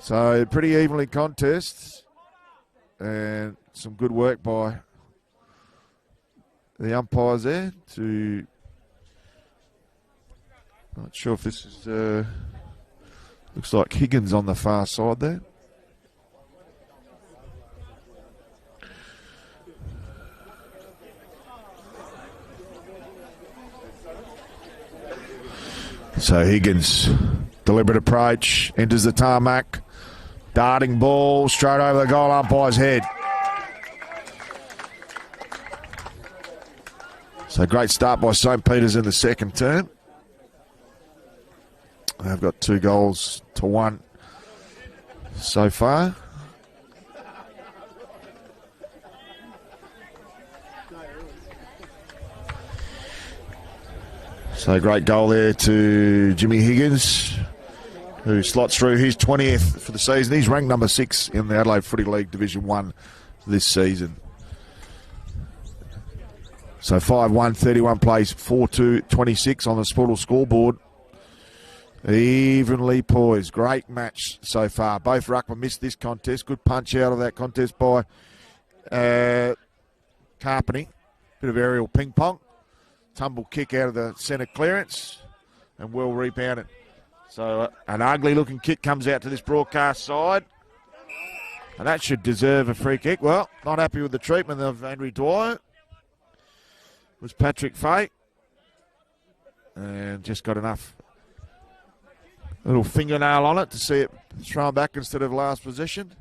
So pretty evenly contest. And some good work by the umpires there to... Not sure if this is... looks like Higgins on the far side there. So Higgins, deliberate approach, enters the tarmac, darting ball straight over the goal umpire's head. So great start by St. Peter's in the second term. They've got 2-1 so far. So great goal there to Jimmy Higgins, who slots through his 20th for the season. He's ranked number 6 in the Adelaide Footy League Division 1 this season. So 5-1-31 plays 4-2-26 on the Sportal scoreboard. Evenly poised. Great match so far. Both ruckmen missed this contest. Good punch out of that contest by Carpenty. Bit of aerial ping pong. Tumble kick out of the centre clearance and well rebounded. So an ugly looking kick comes out to this broadcast side. And that should deserve a free kick. Well, not happy with the treatment of Andrew Dwyer. Was Patrick Fay. And just got enough little fingernail on it to see it thrown back instead of last position.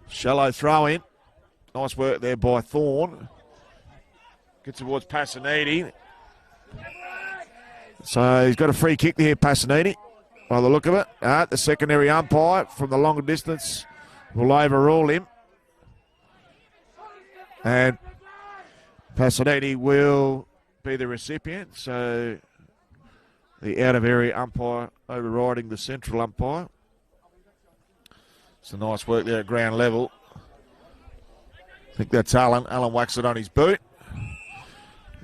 Shallow throw in. Nice work there by Thorne. Gets towards Passaniti. So he's got a free kick there, Passaniti, by the look of it. The secondary umpire from the longer distance will overrule him. And Passaniti will be the recipient. So the out-of-area umpire overriding the central umpire. It's a nice work there at ground level. I think that's Allen. Allen whacks it on his boot.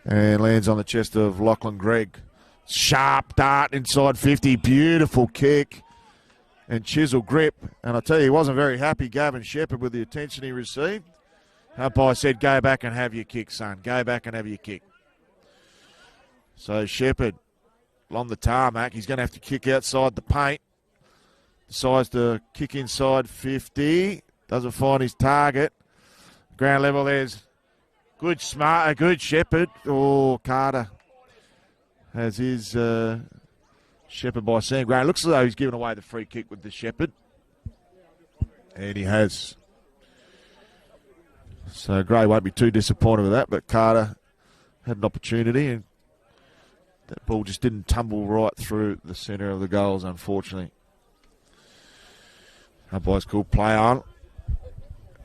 And lands on the chest of Lachlan Gregg. Sharp dart inside 50. Beautiful kick. And chisel grip. And I tell you, he wasn't very happy, Gavin Shepherd, with the attention he received. Umpire said, go back and have your kick, son. Go back and have your kick. So Shepherd on the tarmac. He's going to have to kick outside the paint. Decides to kick inside 50. Doesn't find his target. Ground level, there's Good smart, a good Shepherd. Oh, Carter has his Shepherd by Sam Gray. Looks as though he's given away the free kick with the Shepherd. And he has. So Gray won't be too disappointed with that, but Carter had an opportunity and that ball just didn't tumble right through the centre of the goals, unfortunately. Umpire's called play on.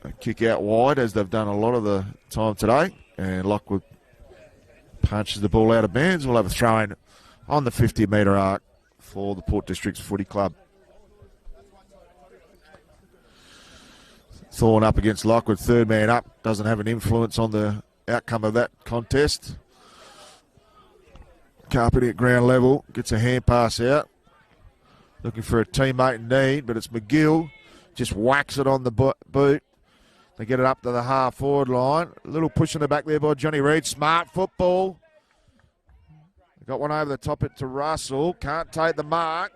A kick out wide, as they've done a lot of the time today. And Lockwood punches the ball out of bounds. We'll have a throw-in on the 50-metre arc for the Port Districts Footy Club. Thorne up against Lockwood, third man up. Doesn't have an influence on the outcome of that contest. Carpenter at ground level, gets a hand pass out. Looking for a teammate in need, but it's McGill. Just whacks it on the boot. They get it up to the half-forward line. A little push in the back there by Johnny Reid. Smart football. They got one over the top it to Russell. Can't take the mark.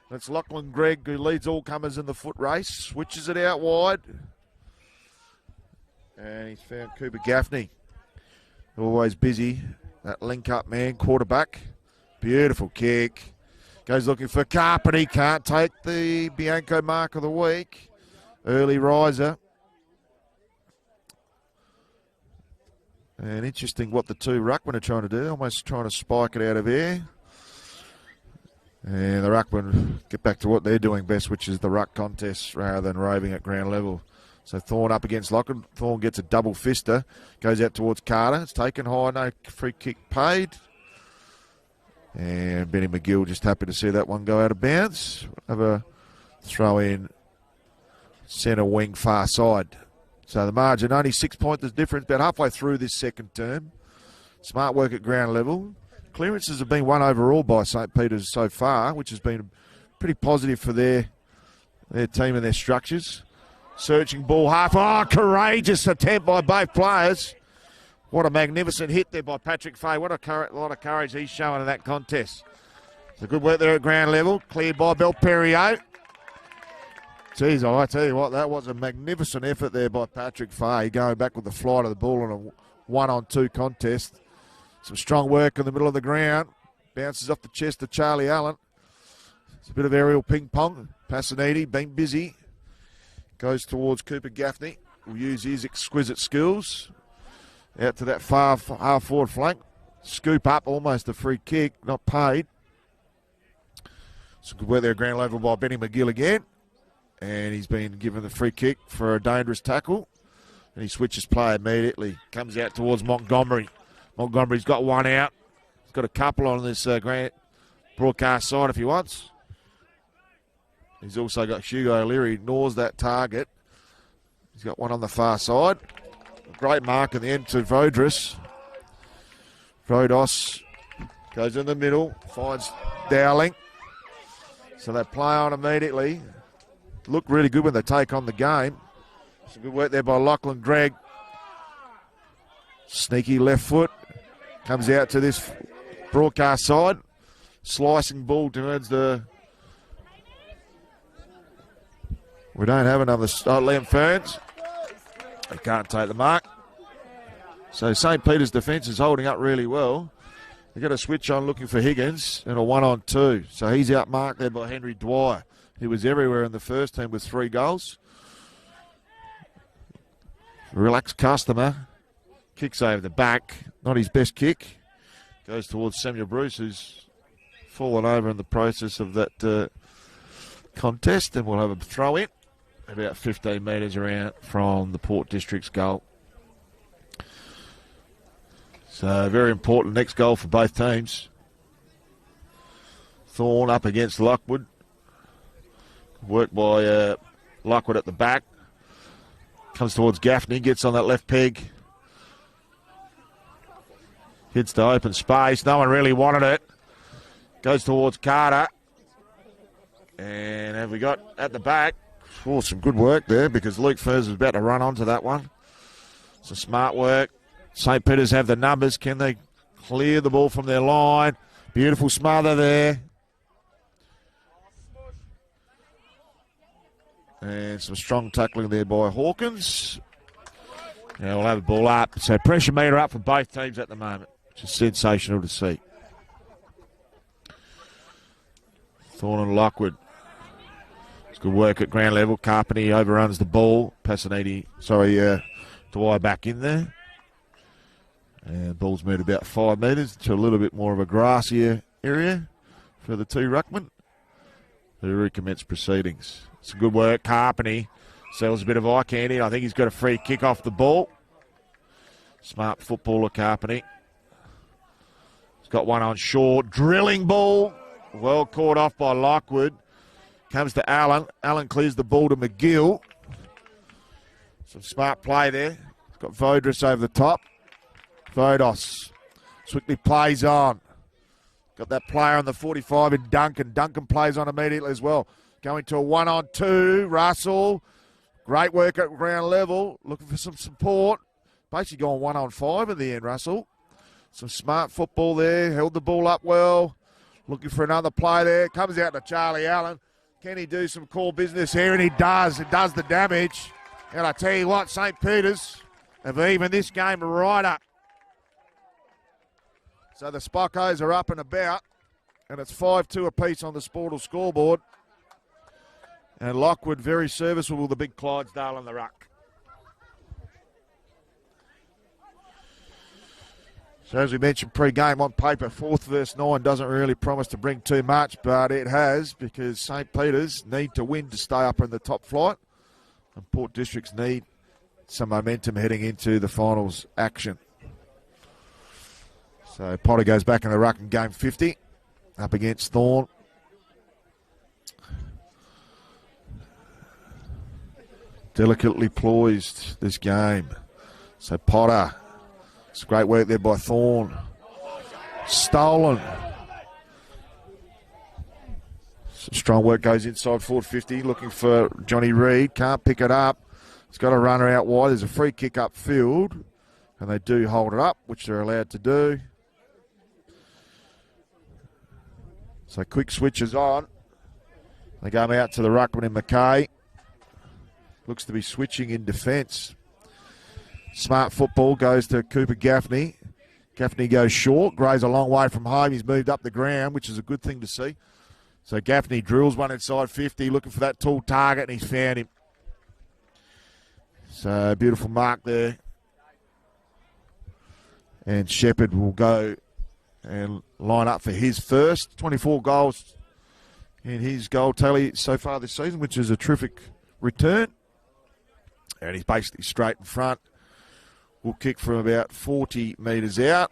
That's Lachlan Gregg, who leads all comers in the foot race. Switches it out wide. And he's found Cooper Gaffney. Always busy. That link-up man, quarterback. Beautiful kick. Goes looking for Carpenter. Can't take the Bianco mark of the week. Early riser. And interesting what the two ruckmen are trying to do. Almost trying to spike it out of air. And the ruckmen get back to what they're doing best, which is the ruck contest rather than roving at ground level. So Thorne up against Lockwood. Thorne gets a double fister. Goes out towards Carter. It's taken high. No free kick paid. And Benny McGill just happy to see that one go out of bounds. Have a throw in centre wing far side. So the margin, only 6 points difference, about halfway through this second term. Smart work at ground level. Clearances have been won overall by St. Peter's so far, which has been pretty positive for their team and their structures. Searching ball half. Oh, courageous attempt by both players. What a magnificent hit there by Patrick Fay. What a lot of courage he's showing in that contest. So good work there at ground level. Cleared by Belperio. Geez, I tell you what, that was a magnificent effort there by Patrick Fay, going back with the flight of the ball in a 1-on-2 contest. Some strong work in the middle of the ground. Bounces off the chest of Charlie Allen. It's a bit of aerial ping-pong. Passaniti, been busy. Goes towards Cooper Gaffney. Will use his exquisite skills. Out to that far half-forward flank. Scoop up, almost a free kick, not paid. Some good work there at ground level by Benny McGill again. And he's been given the free kick for a dangerous tackle. And he switches play immediately. Comes out towards Montgomery. Montgomery's got one out. He's got a couple on this grand broadcast side if he wants. He's also got Hugo O'Leary. Ignores that target. He's got one on the far side. Great mark in the end to Vodris. Vodos goes in the middle. Finds Dowling. So they play on immediately. Look really good when they take on the game. Some good work there by Lachlan Gregg. Sneaky left foot. Comes out to this broadcast side. Slicing ball towards the... We don't have another... Liam Ferns. They can't take the mark. So St. Peter's defence is holding up really well. They've got a switch on looking for Higgins and a 1-on-2. So he's outmarked there by Henry Dwyer. He was everywhere in the first team with 3 goals. Relaxed customer. Kicks over the back. Not his best kick. Goes towards Samuel Bruce, who's fallen over in the process of that contest. And we'll have a throw in about 15 metres around from the Port District's goal. So very important next goal for both teams. Thorne up against Lockwood. Work by Lockwood at the back. Comes towards Gaffney, gets on that left peg. Hits to open space. No one really wanted it. Goes towards Carter. And have we got at the back? Oh, some good work there because Luke Furs was about to run onto that one. Some smart work. St. Peter's have the numbers. Can they clear the ball from their line? Beautiful smother there. And some strong tackling there by Hawkins. Now we'll have the ball up. So pressure meter up for both teams at the moment, which is sensational to see. Thorne and Lockwood. It's good work at ground level. Carpenter overruns the ball. Dwyer back in there. And the ball's moved about 5 metres to a little bit more of a grassier area for the two ruckmen. They recommence proceedings. It's good work. Carpenter sells a bit of eye candy. I think he's got a free kick off the ball. Smart footballer, Carpenter. He's got one on short. Drilling ball. Well caught off by Lockwood. Comes to Allen. Allen clears the ball to McGill. Some smart play there. He's got Vodris over the top. Vodos swiftly plays on. Got that player on the 45 in Duncan. Duncan plays on immediately as well. Going to a 1-on-2. Russell. Great work at ground level. Looking for some support. Basically going 1-on-5 at the end, Russell. Some smart football there. Held the ball up well. Looking for another play there. Comes out to Charlie Allen. Can he do some core business here? And he does. It does the damage. And I tell you what, St. Peter's have evened this game right up. So the Spockos are up and about. And it's 5-2 apiece on the Sportal scoreboard. And Lockwood very serviceable, the big Clydesdale on the ruck. So as we mentioned pre-game, on paper, 4th versus 9 doesn't really promise to bring too much, but it has, because St. Peter's need to win to stay up in the top flight, and Port Districts need some momentum heading into the finals action. So Potter goes back in the ruck in game 50, up against Thorne. Delicately poised this game. So Potter. It's great work there by Thorne. Stolen. Some strong work goes inside forward 50. Looking for Johnny Reid. Can't pick it up. It's got a runner out wide. There's a free kick upfield. And they do hold it up, which they're allowed to do. So quick switches on. They go out to the ruckman in McKay. Looks to be switching in defence. Smart football goes to Cooper Gaffney. Gaffney goes short. Gray's a long way from home. He's moved up the ground, which is a good thing to see. So Gaffney drills one inside 50, looking for that tall target, and he's found him. So beautiful mark there. And Shepherd will go and line up for his first. 24 goals in his goal tally so far this season, which is a terrific return. And he's basically straight in front. Will kick from about 40 metres out.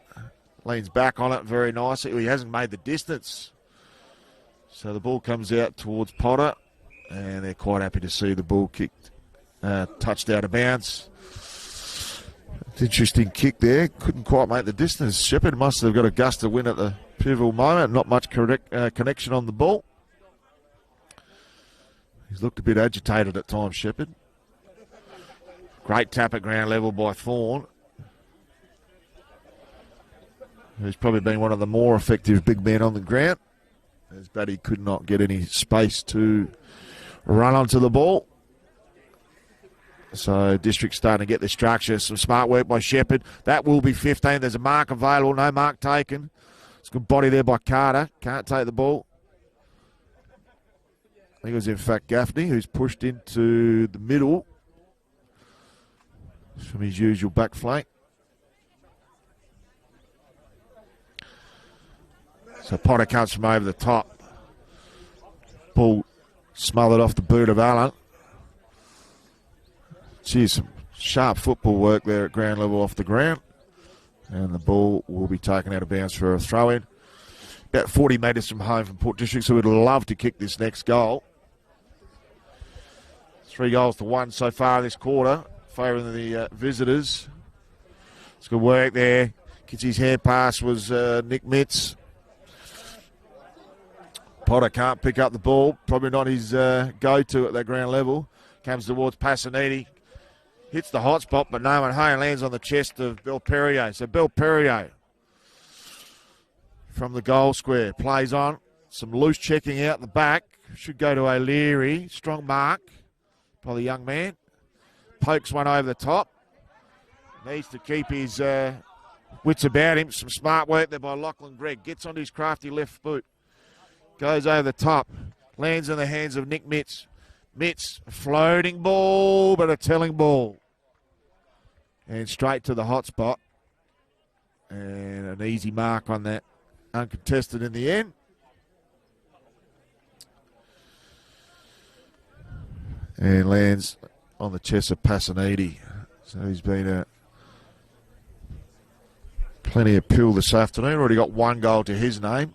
Leans back on it very nicely. He hasn't made the distance. So the ball comes out towards Potter. And they're quite happy to see the ball kicked. Touched out of bounds. Interesting kick there. Couldn't quite make the distance. Shepherd must have got a gust of wind at the pivotal moment. Not much connection on the ball. He's looked a bit agitated at times, Shepherd. Great tap at ground level by Thorne, who's probably been one of the more effective big men on the ground, as Batty could not get any space to run onto the ball. So District starting to get the structure. Some smart work by Shepherd. That will be 15. There's a mark available. No mark taken. It's a good body there by Carter. Can't take the ball. I think it was in fact Gaffney who's pushed into the middle from his usual back flank. So Potter comes from over the top. Ball smothered off the boot of Allen. Geez, some sharp football work there at ground level off the ground. And the ball will be taken out of bounds for a throw-in. About 40 metres from home from Port District, so we'd love to kick this next goal. 3-1 so far this quarter, favouring the visitors. It's good work there. Gets his hand pass was Nick Mitz. Potter can't pick up the ball. Probably not his go-to at that ground level. Comes towards Passaniti. Hits the hot spot, but no one home. Lands on the chest of Belperrier. So Belperrier from the goal square. Plays on. Some loose checking out the back. Should go to O'Leary. Strong mark by the young man. Pokes one over the top. Needs to keep his wits about him. Some smart work there by Lachlan Gregg. Gets onto his crafty left foot. Goes over the top. Lands in the hands of Nick Mitz. Mitz, floating ball, but a telling ball. And straight to the hot spot. And an easy mark on that. Uncontested in the end. And lands on the chest of Passanidi. So he's been plenty of pill this afternoon. Already got one goal to his name.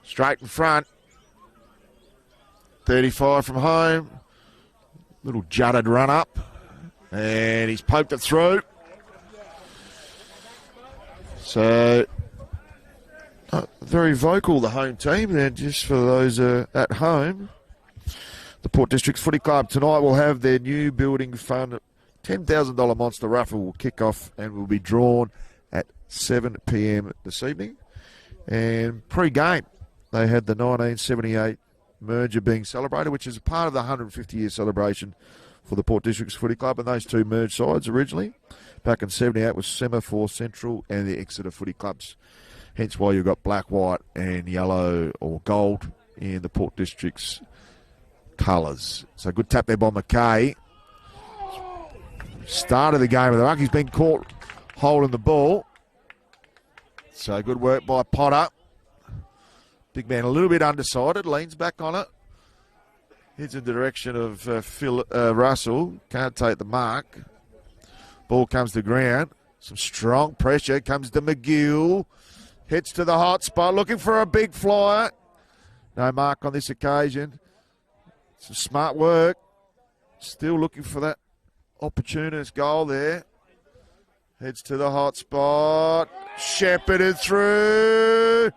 Straight in front. 35 from home. Little jutted run up. And he's poked it through. So, very vocal, the home team. And just for those at home, the Port District Footy Club tonight will have their new building fund $10,000 monster raffle will kick off and will be drawn at 7 p.m. this evening. And pre-game, they had the 1978 merger being celebrated, which is a part of the 150-year celebration for the Port District's Footy Club. And those two merged sides originally, back in 78, was Semaphore Central and the Exeter Footy Clubs. Hence why you've got black, white and yellow or gold in the Port District's colours. So good tap there by McKay. Start of the game of the ruck. He's been caught holding the ball. So good work by Potter. Big man a little bit undecided. Leans back on it. Heads in the direction of Phil Russell. Can't take the mark. Ball comes to ground. Some strong pressure. Comes to McGill. Heads to the hot spot. Looking for a big flyer. No mark on this occasion. Some smart work. Still looking for that opportunist goal there. Heads to the hot spot. Shepherded through.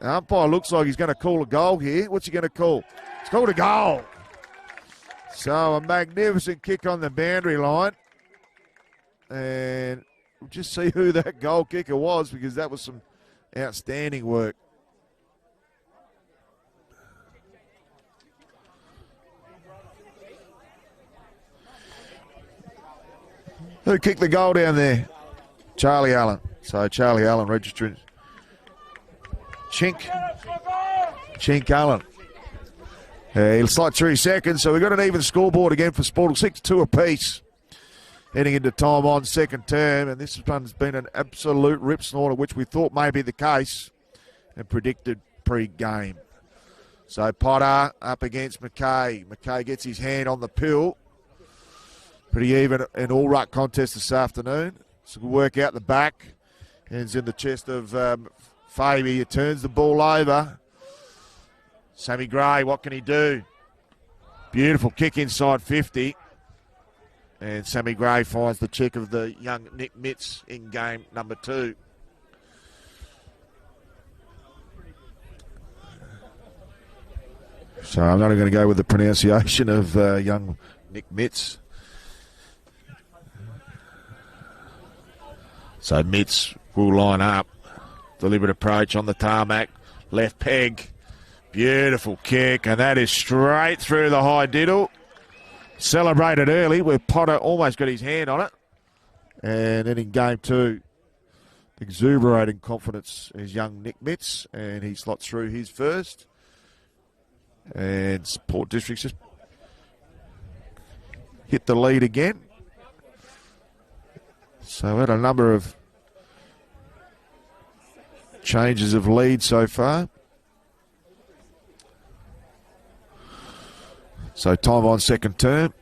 The umpire looks like he's going to call a goal here. What's he going to call? It's called a goal. So a magnificent kick on the boundary line. And we'll just see who that goal kicker was, because that was some outstanding work. Who kicked the goal down there? Charlie Allen. So Charlie Allen registering. Chink Allen. He'll slot 3 seconds, so we've got an even scoreboard again for Sportal, 6-2 apiece. Heading into time on second term, and this one's been an absolute rip snorter, which we thought may be the case and predicted pre-game. So Potter up against McKay. McKay gets his hand on the pill. Pretty even an all-ruck contest this afternoon. So good work out the back. Hands in the chest of Fabi. He turns the ball over. Sammy Gray, what can he do? Beautiful kick inside 50. And Sammy Gray finds the check of the young Nick Mitz in game number 2. So I'm not going to go with the pronunciation of young Nick Mitz. So Mitz will line up. Deliberate approach on the tarmac. Left peg. Beautiful kick. And that is straight through the high diddle. Celebrated early where Potter almost got his hand on it. And then in game 2, exuberating confidence is young Nick Mitz. And he slots through his first. And Port District's just hit the lead again. So we had a number of changes of lead so far. So time on second term.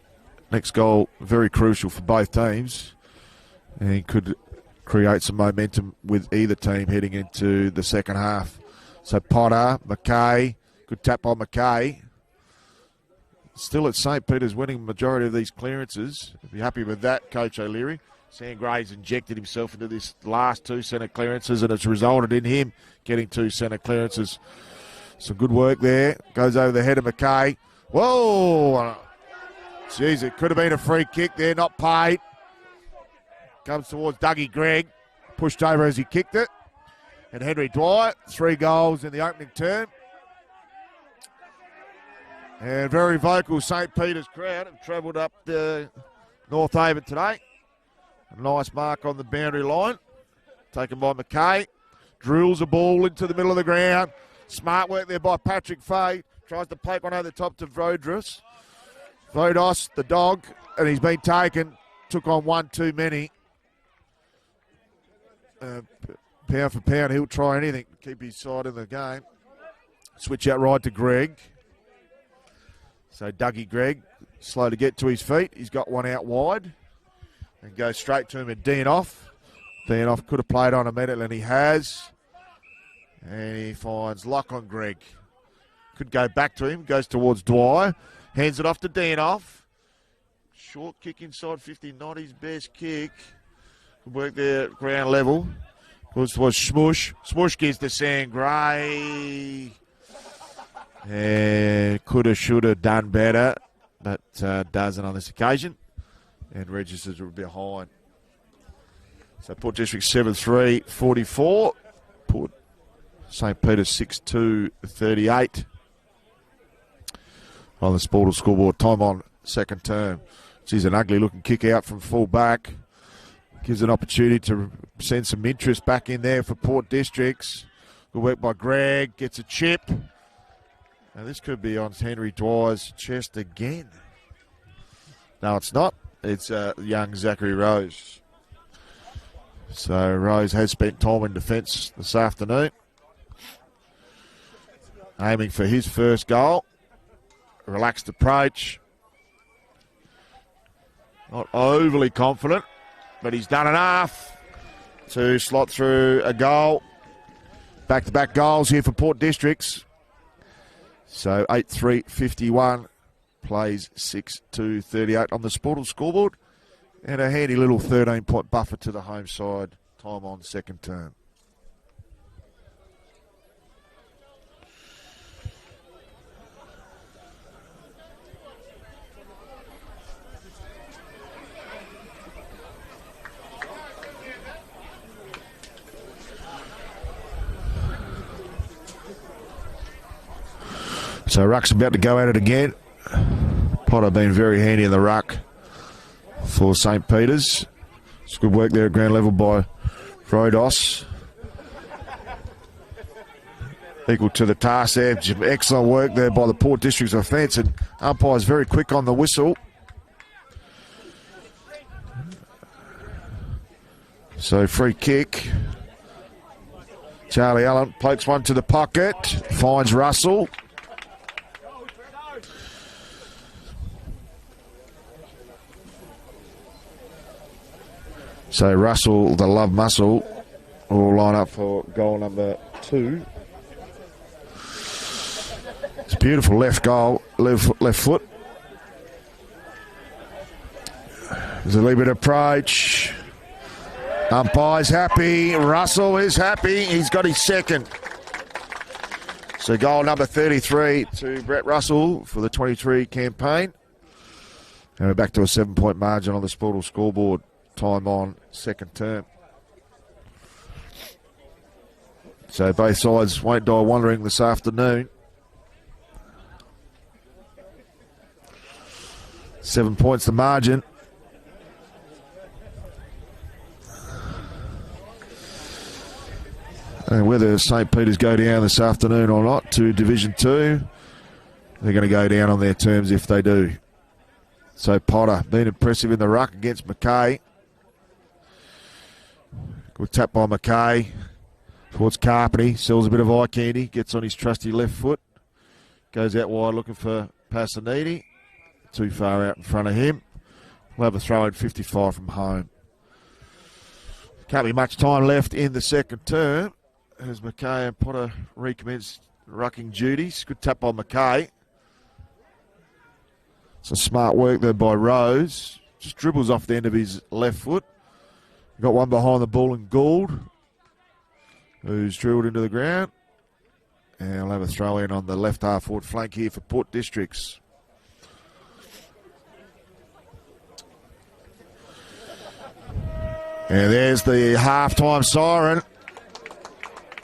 Next goal, very crucial for both teams. And could create some momentum with either team heading into the second half. So Potter, McKay, good tap by McKay. Still at St. Peter's winning the majority of these clearances. Be happy with that, Coach O'Leary. Sam Gray's injected himself into this last 2 centre clearances, and it's resulted in him getting 2 centre clearances. Some good work there. Goes over the head of McKay. Whoa! Jeez, it could have been a free kick there, not paid. Comes towards Dougie Gregg. Pushed over as he kicked it. And Henry Dwyer, 3 goals in the opening term. And very vocal St. Peter's crowd have travelled up to North Haven today. A nice mark on the boundary line. Taken by McKay. Drills a ball into the middle of the ground. Smart work there by Patrick Fay. Tries to poke one over the top to Vodos, the dog, and he's been taken. Took on one too many. Pound for pound, he'll try anything to keep his side in the game. Switch out right to Greg. So Dougie Gregg, slow to get to his feet. He's got one out wide. And goes straight to him and Dianoff. Dianoff could have played on immediately, and he has. And he finds lock on Greg. Could go back to him, goes towards Dwyer. Hands it off to Dianoff. Short kick inside 50, not his best kick. Good work there at ground level. Was Smush. Smush gives to Sam Gray. And coulda, shoulda done better, but doesn't on this occasion. And registers behind. So Port District 7-3, 44. Port St. Peter's 6-2, 38. On the Sportal scoreboard, time on second term. She's an ugly looking kick out from full back. Gives an opportunity to send some interest back in there for Port Districts. Good work by Greg, gets a chip. Now this could be on Henry Dwyer's chest again. No, it's not. It's young Zachary Rose. So Rose has spent time in defence this afternoon. Aiming for his first goal. Relaxed approach. Not overly confident, but he's done enough to slot through a goal. Back-to-back goals here for Port Districts. So 8-3, 51. Plays 6-2, 38 on the Sportal scoreboard. And a handy little 13-point buffer to the home side. Time on second term. So Ruck's about to go at it again. Potter been very handy in the ruck for St. Peter's. It's good work there at ground level by Rodos. Equal to the task there. Excellent work there by the Port District's offence, and umpire's very quick on the whistle. So free kick. Charlie Allen pokes one to the pocket, finds Russell. So Russell, the love muscle, will line up for goal number 2. It's a beautiful left goal, left foot. There's a little bit of approach. Umpire's happy. Russell is happy. He's got his second. So goal number 33 to Brett Russell for the 23 campaign. And we're back to a 7-point margin on the Sportal scoreboard. Time on second term. So both sides won't die wondering this afternoon. 7 points the margin. And whether St. Peter's go down this afternoon or not to Division 2, they're going to go down on their terms if they do. So Potter been impressive in the ruck against McKay. Good tap by McKay towards Carpety. Sells a bit of eye candy. Gets on his trusty left foot. Goes out wide looking for Passanidi. Too far out in front of him. We'll have a throw in 55 from home. Can't be much time left in the second term as McKay and Potter recommence rucking duties. Good tap by McKay. Some smart work there by Rose. Just dribbles off the end of his left foot. Got one behind the ball in Gould, who's drilled into the ground. And we'll have a throw in on the left half forward flank here for Port Districts. And there's the half-time siren.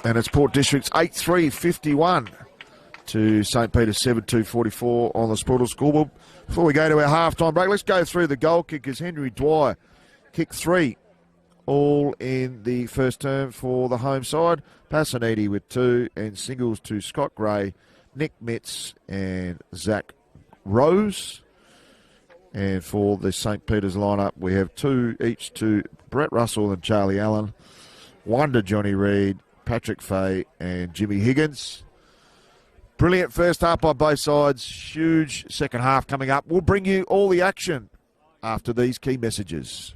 And it's Port Districts 8-3, 51 to St. Peter's 7-2, 44 on the Sportal scoreboard. Before we go to our half-time break, let's go through the goal kickers. Henry Dwyer kick 3, all in the first term for the home side. Passaniti with 2, and singles to Scott Gray, Nick Mitz, and Zach Rose. And for the St. Peter's lineup, we have 2 each to Brett Russell and Charlie Allen, 1 to Johnny Reid, Patrick Fay, and Jimmy Higgins. Brilliant first half by both sides. Huge second half coming up. We'll bring you all the action after these key messages.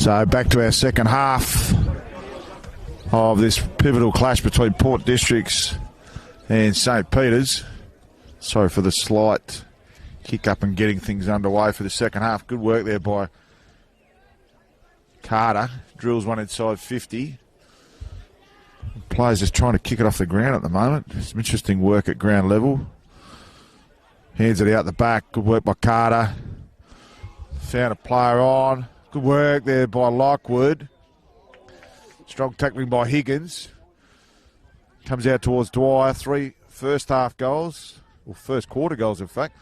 So back to our second half of this pivotal clash between Port Districts and St. Peter's. Sorry for the slight kick up and getting things underway for the second half. Good work there by Carter. Drills one inside 50. Players just trying to kick it off the ground at the moment. Some interesting work at ground level. Hands it out the back. Good work by Carter. Found a player on. Good work there by Lockwood. Strong tackling by Higgins. Comes out towards Dwyer. 3 first half goals. Or first quarter goals, in fact.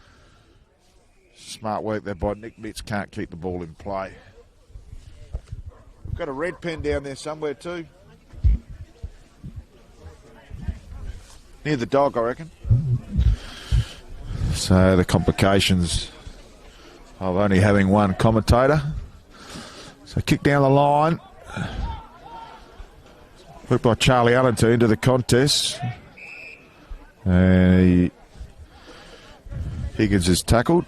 Smart work there by Nick Mitz. Can't keep the ball in play. We've got a red pen down there somewhere too. Near the dog, I reckon. So the complications of only having one commentator. So kick down the line. Worked by Charlie Allen to enter the contest. Higgins is tackled.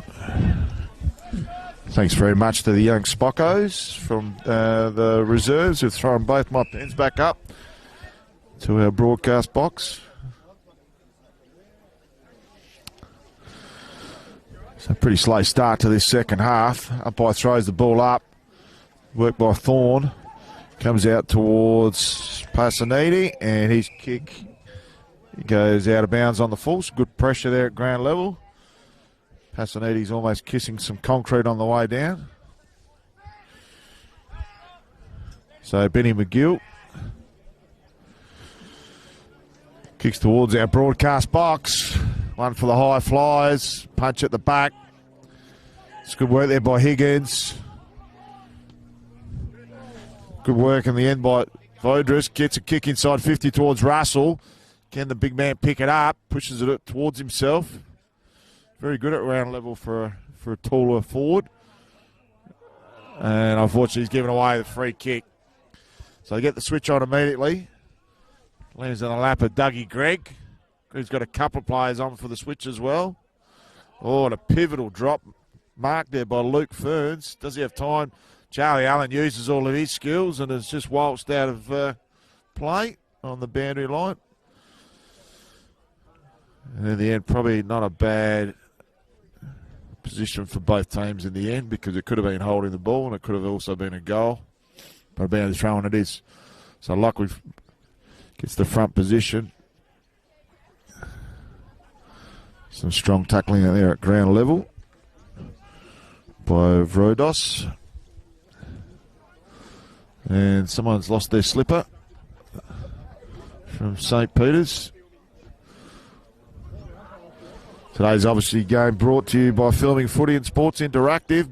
Thanks very much to the young Spockos from the reserves who've thrown both my pens back up to our broadcast box. So pretty slow start to this second half. Umpire throws the ball up. Worked by Thorne. Comes out towards Passaniti, and his kick goes out of bounds on the full. So good pressure there at ground level. Passaniti's almost kissing some concrete on the way down. So Benny McGill kicks towards our broadcast box. One for the high flyers. Punch at the back. It's good work there by Higgins. Good work in the end by Vodris. Gets a kick inside 50 towards Russell. Can the big man pick it up? Pushes it towards himself. Very good at round level for a taller forward. And unfortunately he's given away the free kick. So they get the switch on immediately. Lands on the lap of Dougie Gregg. He's got a couple of players on for the switch as well. Oh, and a pivotal drop marked there by Luke Ferns. Does he have time? Charlie Allen uses all of his skills and has just waltzed out of play on the boundary line. And in the end, probably not a bad position for both teams in the end, because it could have been holding the ball and it could have also been a goal. But a boundary throw, and it is. So Lockwood gets the front position. Some strong tackling out there at ground level by Vrodos. And someone's lost their slipper from St. Peter's. Today's obviously game brought to you by Filming Footy and Sports Interactive,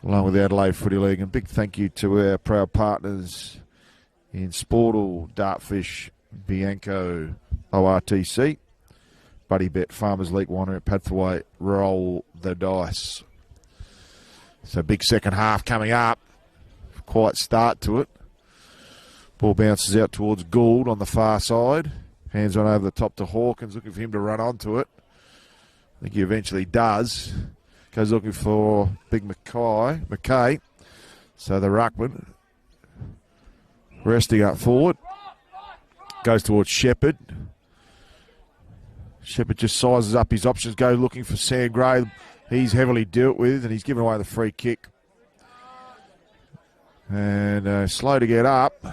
along with the Adelaide Footy League. And big thank you to our proud partners in Sportal, Dartfish, Bianco, ORTC, Buddy Bet, Farmers League, Winery, Pathway, Roll the Dice. So big second half coming up. Quiet start to it. Ball bounces out towards Gould on the far side. Hands on over the top to Hawkins, looking for him to run onto it. I think he eventually does. Goes looking for Big McKay. So the ruckman resting up forward. Goes towards Shepherd. Shepherd just sizes up his options. Go looking for Sam Gray. He's heavily dealt with, and he's given away the free kick. And slow to get up.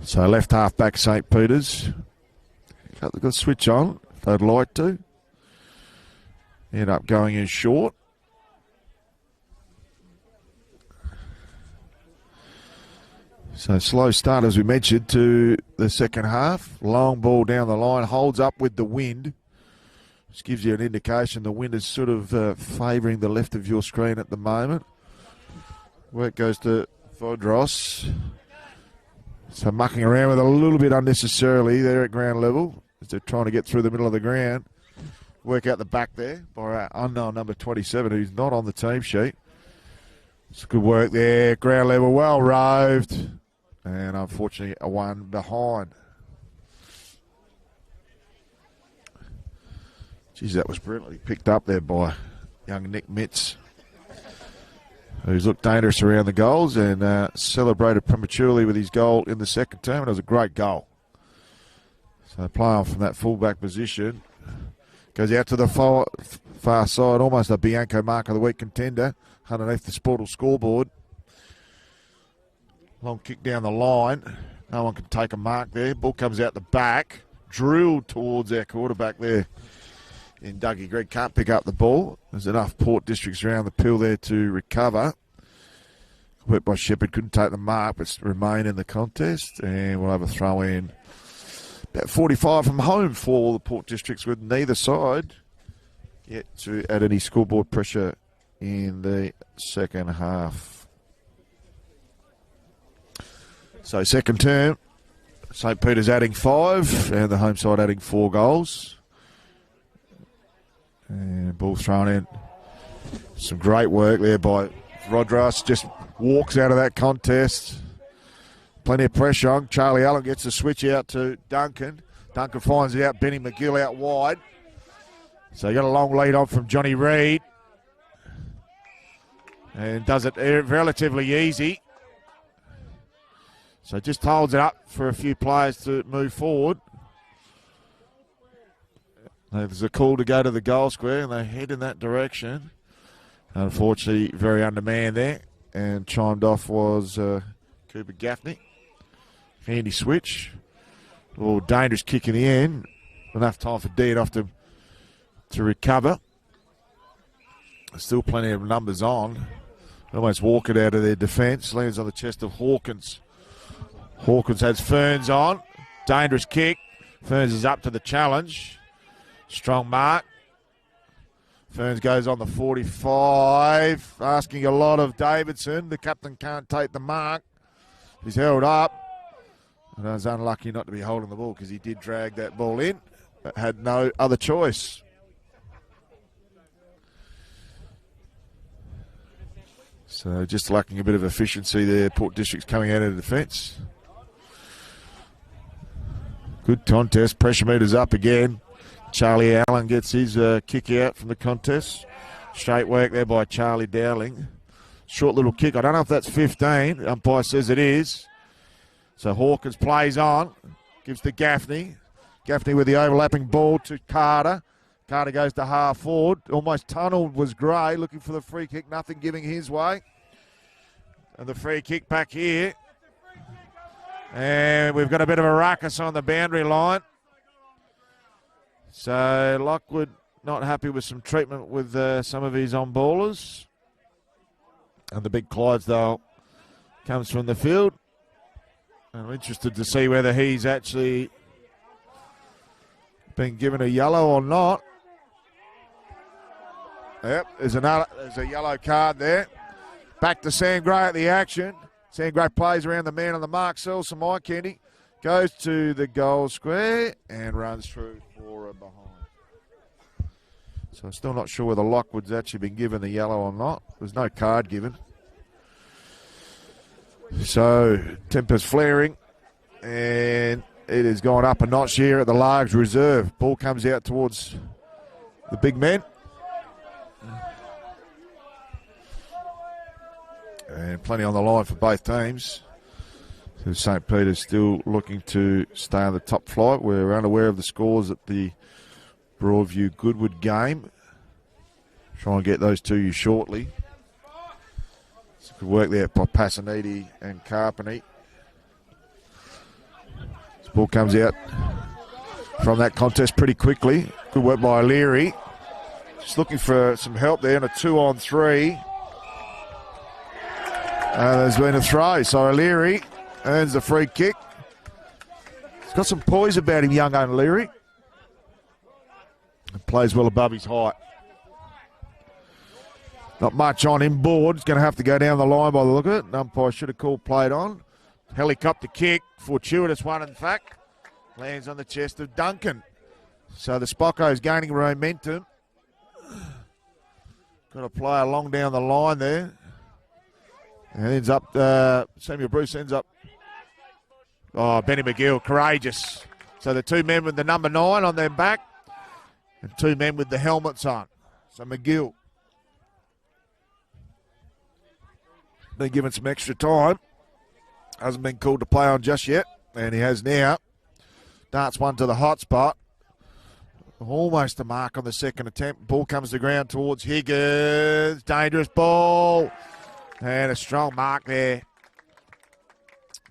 So left half back St. Peter's. They've got to switch on if they'd like to. End up going in short. So slow start, as we mentioned, to the second half. Long ball down the line, holds up with the wind. Which gives you an indication the wind is sort of favouring the left of your screen at the moment. Work goes to Vodros. So mucking around with it a little bit unnecessarily there at ground level as they're trying to get through the middle of the ground. Work out the back there by our unknown number 27, who's not on the team sheet. It's good work there. Ground level, well roved. And unfortunately, a one behind. Geez, that was brilliantly picked up there by young Nick Mitz, who's looked dangerous around the goals and celebrated prematurely with his goal in the second term. It was a great goal. So play on from that fullback position. Goes out to the far side, almost a Bianco Mark of the Week contender underneath the Sportal scoreboard. Long kick down the line. No one can take a mark there. Ball comes out the back. Drilled towards our quarterback there in Dougie Gregg. Can't pick up the ball. There's enough Port Districts around the pill there to recover. Worked by Shepherd. Couldn't take the mark, but remain in the contest. And we'll have a throw in. About 45 from home for all the Port Districts with neither side yet to add any scoreboard pressure in the second half. So second term, St. Peter's adding 5 and the home side adding 4 goals. And ball thrown in. Some great work there by Rodras. Just walks out of that contest. Plenty of pressure on. Charlie Allen gets the switch out to Duncan. Duncan finds it out. Benny McGill out wide. So you got a long lead on from Johnny Reid. And does it relatively easy. So just holds it up for a few players to move forward. There's a call to go to the goal square and they head in that direction. Unfortunately, very undermanned there. And chimed off was Cooper Gaffney. Handy switch. A little dangerous kick in the end. Enough time for Dianoff to recover. Still plenty of numbers on. Almost walk it out of their defence. Lands on the chest of Hawkins. Hawkins has Ferns on. Dangerous kick. Ferns is up to the challenge. Strong mark. Ferns goes on the 45. Asking a lot of Davidson. The captain can't take the mark. He's held up. And I was unlucky not to be holding the ball because he did drag that ball in, but had no other choice. So just lacking a bit of efficiency there. Port District's coming out of the defence. Good contest. Pressure meters up again. Charlie Allen gets his kick out from the contest. Straight work there by Charlie Dowling. Short little kick. I don't know if that's 15. Umpire says it is. So Hawkins plays on. Gives to Gaffney. Gaffney with the overlapping ball to Carter. Carter goes to half forward. Almost tunnelled was Gray looking for the free kick. Nothing giving his way. And the free kick back here. And we've got a bit of a ruckus on the boundary line. So Lockwood not happy with some treatment with some of his on-ballers. And the big Clydesdale comes from the field. I'm interested to see whether he's actually been given a yellow or not. Yep, there's a yellow card there. Back to Sam Gray at the action. Sam Gray plays around the man on the mark, sells some eye candy, goes to the goal square and runs through for a behind. So I'm still not sure whether Lockwood's actually been given the yellow or not. There's no card given. So tempers flaring and it has gone up a notch here at the Largs reserve. Ball comes out towards the big men. And plenty on the line for both teams. So St. Peter's still looking to stay on the top flight. We're unaware of the scores at the Broadview Goodwood game. Try and get those to you shortly. So good work there by Passaniti and Carpeny. This ball comes out from that contest pretty quickly. Good work by O'Leary. Just looking for some help there in a 2-on-3. There's been a throw, so O'Leary earns the free kick. He's got some poise about him, young O'Leary. Plays well above his height. Not much on him. Board's going to have to go down the line by the look of it. Umpire should have called played on. Helicopter kick, fortuitous one in fact. Lands on the chest of Duncan. So the Spocko's gaining momentum. Got a player long down the line there. And ends up, Samuel Bruce ends up, Benny McGill, courageous. So the two men with the number 9 on their back and two men with the helmets on. So McGill been given some extra time. Hasn't been called to play on just yet, and he has now. Darts one to the hot spot. Almost a mark on the second attempt. Ball comes to ground towards Higgins. Dangerous ball. And a strong mark there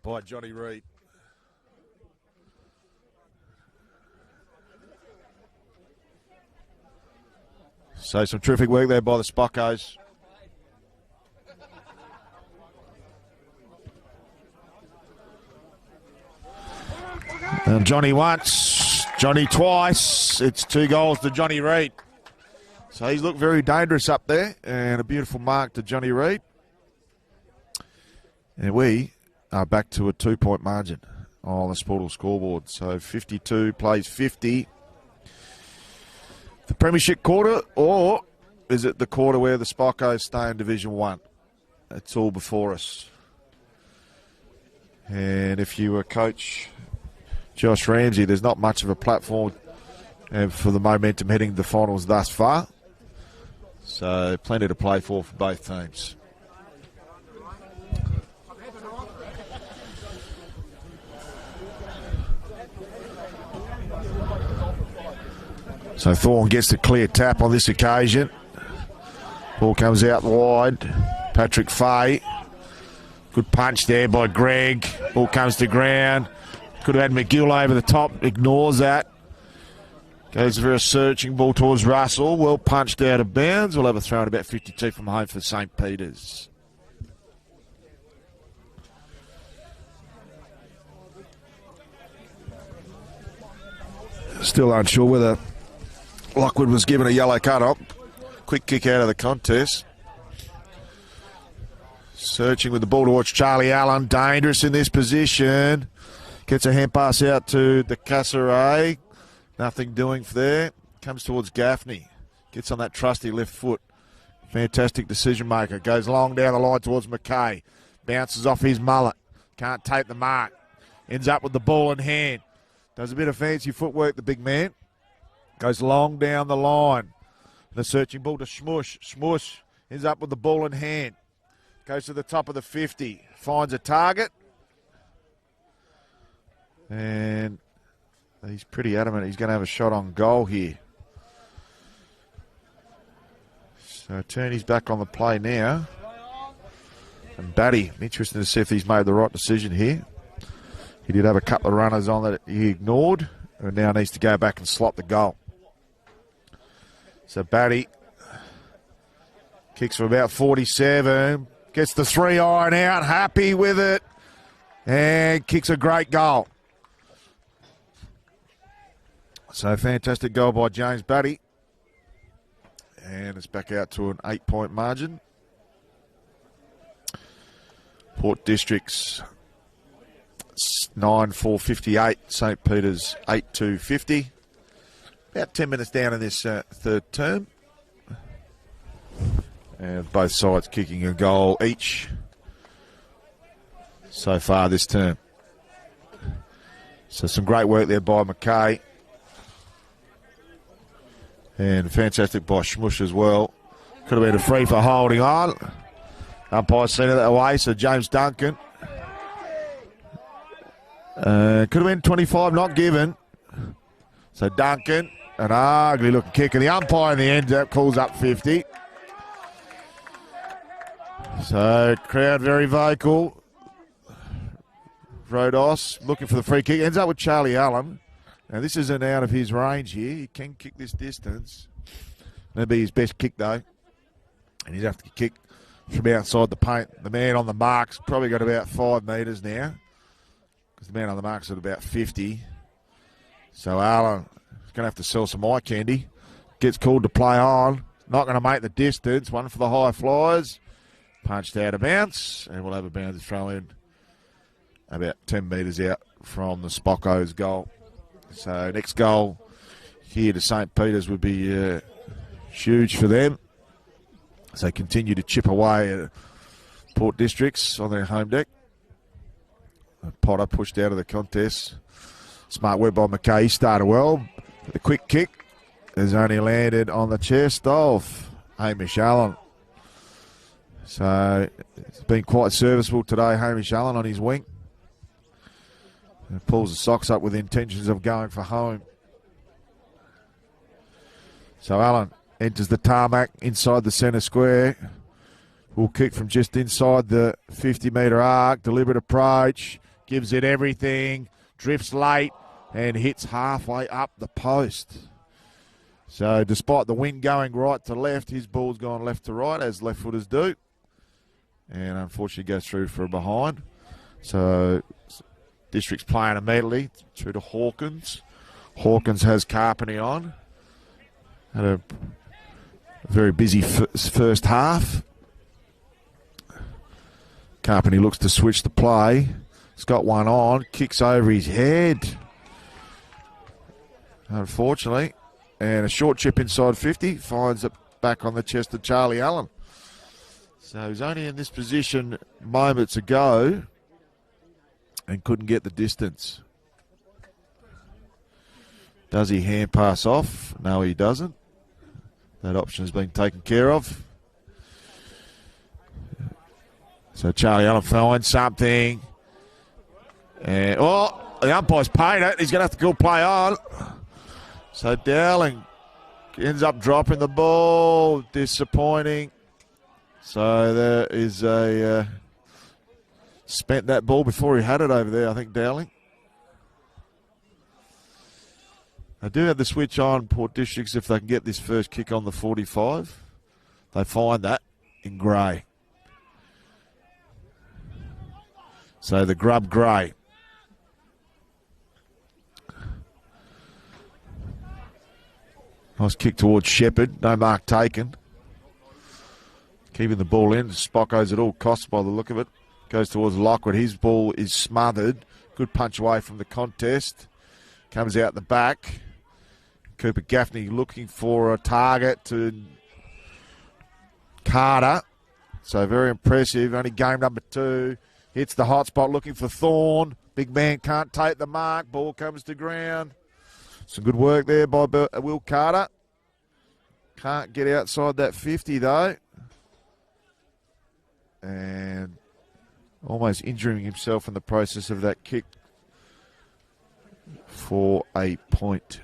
by Johnny Reid. So some terrific work there by the Spockos. And Johnny once, Johnny twice. It's 2 goals to Johnny Reid. So he's looked very dangerous up there. And a beautiful mark to Johnny Reid. And we are back to a 2-point margin on the Sportal scoreboard. So 52 plays 50. The Premiership quarter, or is it the quarter where the Spockos stay in Division 1? It's all before us. And if you were Coach Josh Ramsey, there's not much of a platform for the momentum heading to the finals thus far. So plenty to play for both teams. So Thorne gets the clear tap on this occasion. Ball comes out wide. Patrick Fay. Good punch there by Greg. Ball comes to ground. Could have had McGill over the top. Ignores that. Goes for a searching ball towards Russell. Well punched out of bounds. We'll have a throw at about 52 from home for St. Peter's. Still unsure whether Lockwood was given a yellow card up. Quick kick out of the contest. Searching with the ball towards Charlie Allen. Dangerous in this position. Gets a hand pass out to the Casseray. Nothing doing there. Comes towards Gaffney. Gets on that trusty left foot. Fantastic decision maker. Goes long down the line towards McKay. Bounces off his mullet. Can't take the mark. Ends up with the ball in hand. Does a bit of fancy footwork, the big man. Goes long down the line. The searching ball to Smush. Smush ends up with the ball in hand. Goes to the top of the 50. Finds a target. And he's pretty adamant he's going to have a shot on goal here. So Turney's back on the play now. And Batty, interested to see if he's made the right decision here. He did have a couple of runners on that he ignored. And now needs to go back and slot the goal. So Batty kicks from about 47. Gets the 3-iron out. Happy with it. And kicks a great goal. So fantastic goal by James Batty. And it's back out to an 8-point margin. Port District's 9-4-58. St. Peter's 8-2-50. About 10 minutes down in this third term. And both sides kicking a goal each so far this term. So some great work there by McKay. And fantastic by Schmush as well. Could have been a free for holding on. Umpire seen it that way, so James Duncan. Could have been 25, not given. So Duncan, an ugly looking kick, and the umpire in the end calls up 50. So crowd very vocal. Rodos looking for the free kick. Ends up with Charlie Allen. Now this isn't out of his range here. He can kick this distance. That'll be his best kick though. And he'd have to kick from outside the paint. The man on the mark's probably got about 5 metres now. Because the man on the mark's at about 50. So Allen is going to have to sell some eye candy. Gets called to play on. Not going to make the distance. One for the high flyers. Punched out of bounds. And we'll have a bounce throw in about 10 metres out from the Spocko's goal. So next goal here to St. Peter's would be huge for them. So they continue to chip away at Port Districts on their home deck. Potter pushed out of the contest. Smart work by McKay. He started well. But the quick kick has only landed on the chest of Hamish Allen. So it's been quite serviceable today, Hamish Allen on his wing. And pulls the socks up with intentions of going for home. So Allen enters the tarmac inside the centre square. Will kick from just inside the 50-metre arc. Deliberate approach. Gives it everything. Drifts late and hits halfway up the post. So despite the wind going right to left, his ball's gone left to right, as left footers do. And unfortunately goes through for a behind. So District's playing immediately through to Hawkins. Hawkins has Carpenty on. Had a very busy first half. Carpenty looks to switch the play. He's got one on. Kicks over his head. Unfortunately. And a short chip inside 50. Finds it back on the chest of Charlie Allen. So he's only in this position moments ago and couldn't get the distance. Does he hand pass off? No, he doesn't. That option has been taken care of. So Charlie Allen finds something. And, the umpire's paid it. He's going to have to go play on. So Dowling ends up dropping the ball. Disappointing. So there is a... spent that ball before he had it over there, I think, Dowling. They do have the switch on, Port Districts, if they can get this first kick on the 45. They find that in grey. So the grub grey. Nice kick towards Shepherd. No mark taken. Keeping the ball in. Spocko's at all costs by the look of it. Goes towards Lockwood. His ball is smothered. Good punch away from the contest. Comes out the back. Cooper Gaffney looking for a target to Carter. So very impressive. Only game number 2. Hits the hot spot looking for Thorne. Big man can't take the mark. Ball comes to ground. Some good work there by Will Carter. Can't get outside that 50 though. And almost injuring himself in the process of that kick for a point.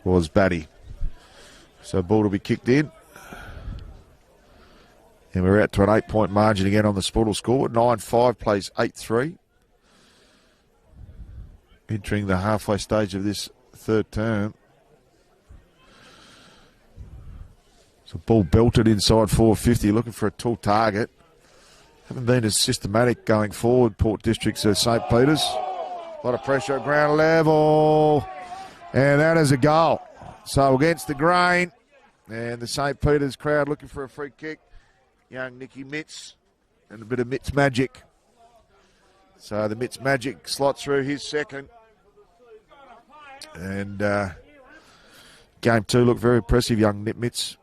Was Batty. So ball to be kicked in. And we're out to an 8-point margin again on the Sportal score. 9-5 plays 8-3. Entering the halfway stage of this third term. So ball belted inside 450, looking for a tall target. Haven't been as systematic going forward, Port Districts as St. Peter's. A lot of pressure at ground level. And that is a goal. So against the grain. And the St. Peter's crowd looking for a free kick. Young Nicky Mitz and a bit of Mitz magic. So the Mitz magic slots through his second. And game 2 looked very impressive, young Mitz.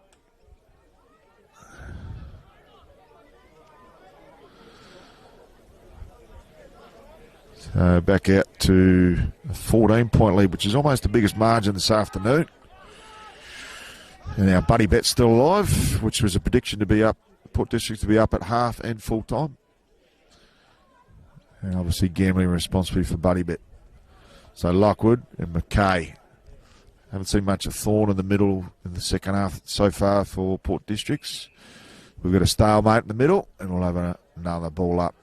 So back out to a 14-point lead, which is almost the biggest margin this afternoon. And our Buddy Bet's still alive, which was a prediction to be up, Port Districts to be up at half and full time. And obviously gambling responsibility for Buddy Bet. So Lockwood and McKay. Haven't seen much of Thorne in the middle in the second half so far for Port Districts. We've got a stalemate in the middle, and we'll have another ball up.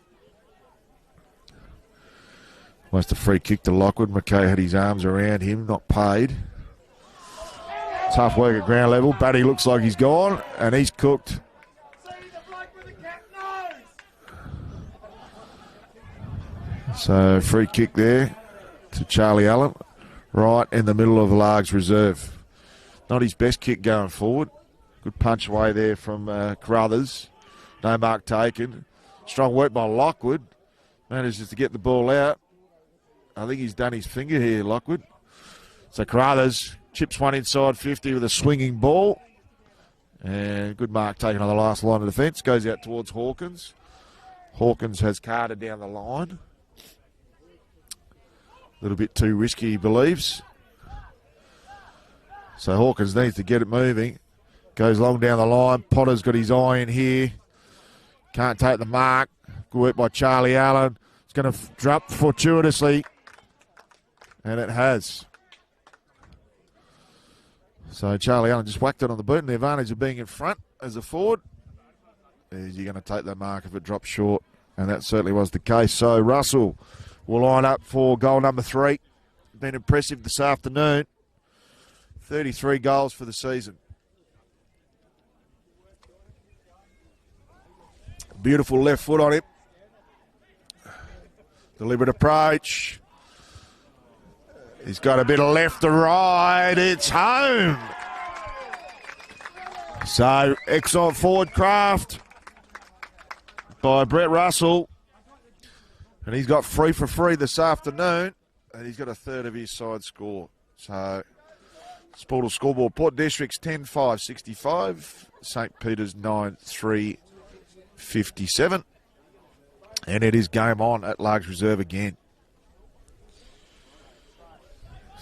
Almost a free kick to Lockwood. McKay had his arms around him, not paid. Tough work at ground level. Batty looks like he's gone, and he's cooked. So free kick there to Charlie Allen, right in the middle of Larg's reserve. Not his best kick going forward. Good punch away there from Carruthers. No mark taken. Strong work by Lockwood. Manages to get the ball out. I think he's done his finger here, Lockwood. So Carruthers chips one inside 50 with a swinging ball. And good mark taken on the last line of defence. Goes out towards Hawkins. Hawkins has Carter down the line. A little bit too risky, he believes. So Hawkins needs to get it moving. Goes long down the line. Potter's got his eye in here. Can't take the mark. Good work by Charlie Allen. It's going to drop fortuitously. And it has. So Charlie Allen just whacked it on the boot, and the advantage of being in front as a forward is you're going to take that mark if it drops short. And that certainly was the case. So Russell will line up for goal number 3. Been impressive this afternoon. 33 goals for the season. Beautiful left foot on him. Deliberate approach. He's got a bit of left to right. It's home. So excellent forward craft by Brett Russell. And he's got free for free this afternoon. And he's got a third of his side score. So Sportal scoreboard. Port District's 10-5-65. St. Peter's 9-3-57. And it is game on at Largs Reserve again.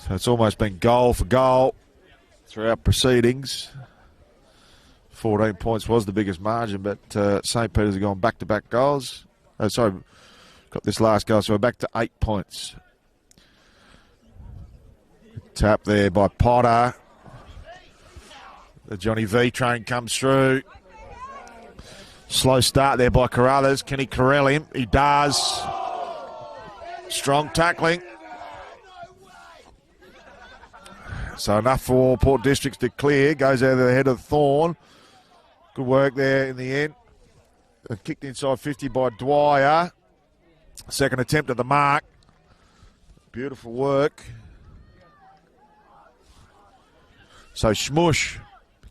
So it's almost been goal for goal throughout proceedings. 14 points was the biggest margin, but St. Peter's have gone back-to-back goals. Got this last goal, so we're back to 8 points. Tap there by Potter. The Johnny V train comes through. Slow start there by Carruthers. Can he corral him? He does. Strong tackling. So enough for Port Districts to clear. Goes out of the head of Thorne. Good work there in the end. Kicked inside 50 by Dwyer. Second attempt at the mark. Beautiful work. So Schmush,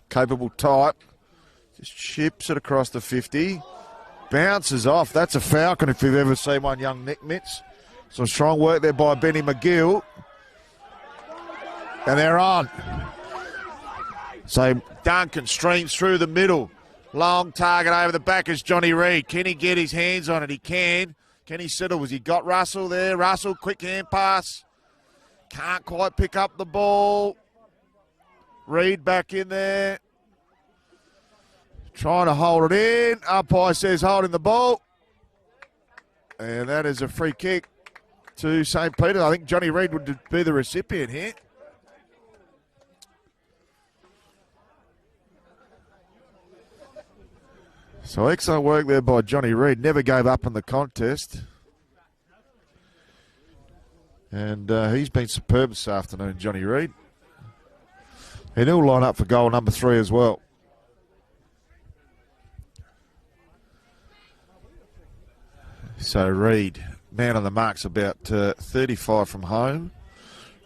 capable type, just chips it across the 50. Bounces off. That's a Falcon if you've ever seen one, young Nick Mitz. Some strong work there by Benny McGill. And they're on. So Duncan streams through the middle. Long target over the back is Johnny Reid. Can he get his hands on it? He can. Can he settle? Was he got Russell there? Russell, quick hand pass. Can't quite pick up the ball. Reid back in there. Trying to hold it in. Umpire says holding the ball. And that is a free kick to St. Peter. I think Johnny Reid would be the recipient here. So excellent work there by Johnny Reid. Never gave up in the contest. And he's been superb this afternoon, Johnny Reid. And he'll line up for goal number 3 as well. So Reid, man on the mark's about 35 from home.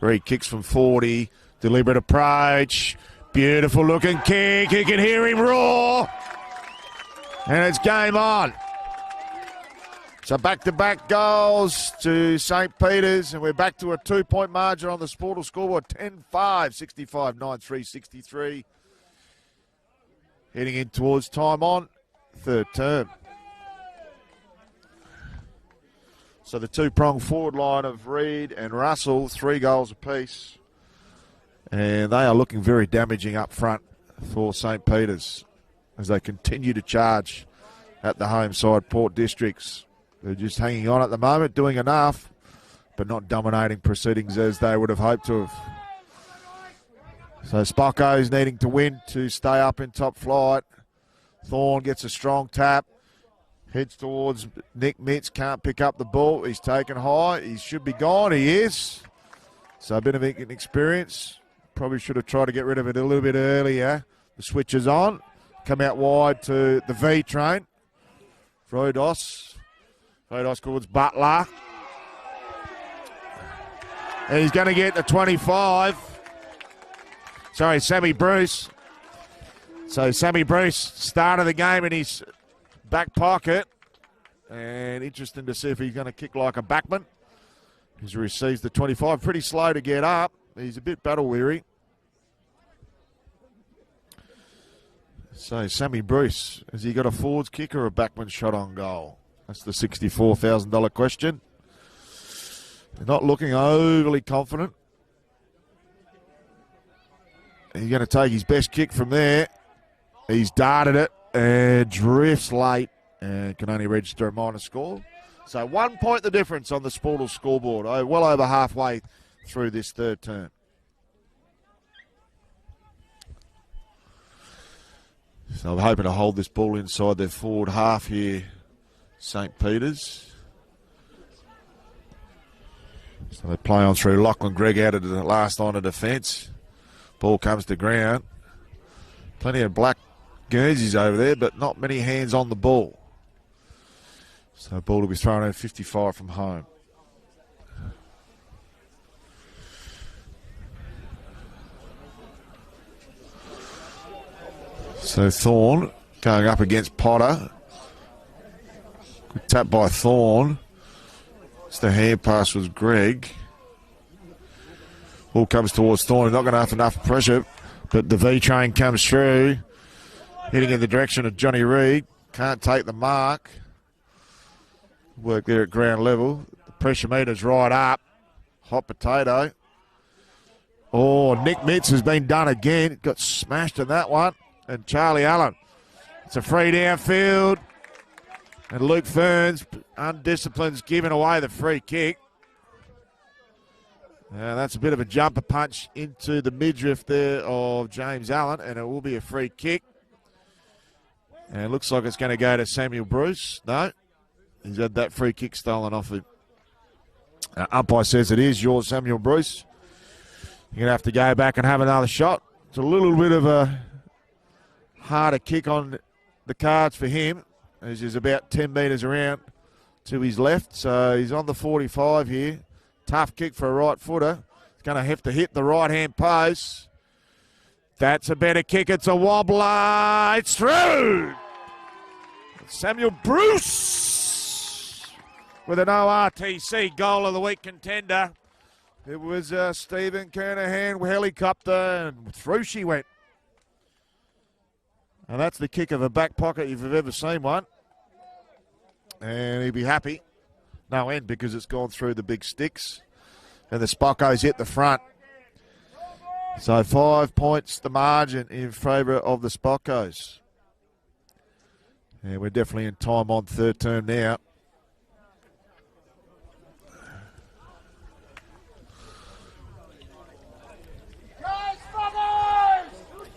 Reid kicks from 40. Deliberate approach. Beautiful looking kick. You can hear him roar. And it's game on. So back-to-back goals to St. Peter's, and we're back to a 2-point margin on the Sportal scoreboard, 10-5, 65, 9-3, 63. Heading in towards time on, third term. So the two-pronged forward line of Reid and Russell, 3 goals apiece. And they are looking very damaging up front for St. Peter's as they continue to charge at the home side, Port Districts. They're just hanging on at the moment, doing enough, but not dominating proceedings as they would have hoped to have. So Spocko's needing to win to stay up in top flight. Thorne gets a strong tap, heads towards Nick Mitz, can't pick up the ball. He's taken high. He should be gone. He is. So a bit of inexperience. Probably should have tried to get rid of it a little bit earlier. The switch is on. Come out wide to the V train. Frodos towards Butler. And he's going to get the 25. Sorry, Sammy Bruce. So Sammy Bruce started the game in his back pocket. And interesting to see if he's going to kick like a backman. He receives the 25. Pretty slow to get up. He's a bit battle weary. So, Sammy Bruce, has he got a forwards kick or a backman shot on goal? That's the $64,000 question. They're not looking overly confident. He's going to take his best kick from there. He's darted it and drifts late and can only register a minor score. So 1 point the difference on the Sportal scoreboard. Well over halfway through this third term. So I'm hoping to hold this ball inside their forward half here, St. Peter's. So they play on through Lachlan Gregg out of the last line of defence. Ball comes to ground. Plenty of black Guernseys over there, but not many hands on the ball. So ball will be thrown out 55 from home. So Thorne going up against Potter. Good tap by Thorne. It's the hand pass was Gregg. Ball comes towards Thorne. Not going to have enough pressure, but the V train comes through. Heading in the direction of Johnny Reid. Can't take the mark. Work there at ground level. The pressure meter's right up. Hot potato. Oh, Nick Mitz has been done again. Got smashed in that one. And Charlie Allen. It's a free downfield. And Luke Ferns, undisciplined, giving away the free kick. That's a bit of a jumper punch into the midriff there of James Allen, and it will be a free kick. And it looks like it's going to go to Samuel Bruce. No, he's had that free kick stolen off him. Umpire says it is yours, Samuel Bruce. You're going to have to go back and have another shot. It's a little bit of a harder kick on the cards for him, as he's about 10 metres around to his left. So he's on the 45 here. Tough kick for a right footer. He's going to have to hit the right-hand post. That's a better kick. It's a wobbler. It's through. Samuel Bruce with an ORTC goal of the week contender. It was Stephen Kernahan helicopter, and through she went. And that's the kick of a back pocket if you've ever seen one. And he'll be happy. No end, because it's gone through the big sticks. And the Spockos hit the front. So 5 points the margin in favour of the Spockos. And we're definitely in time on third term now.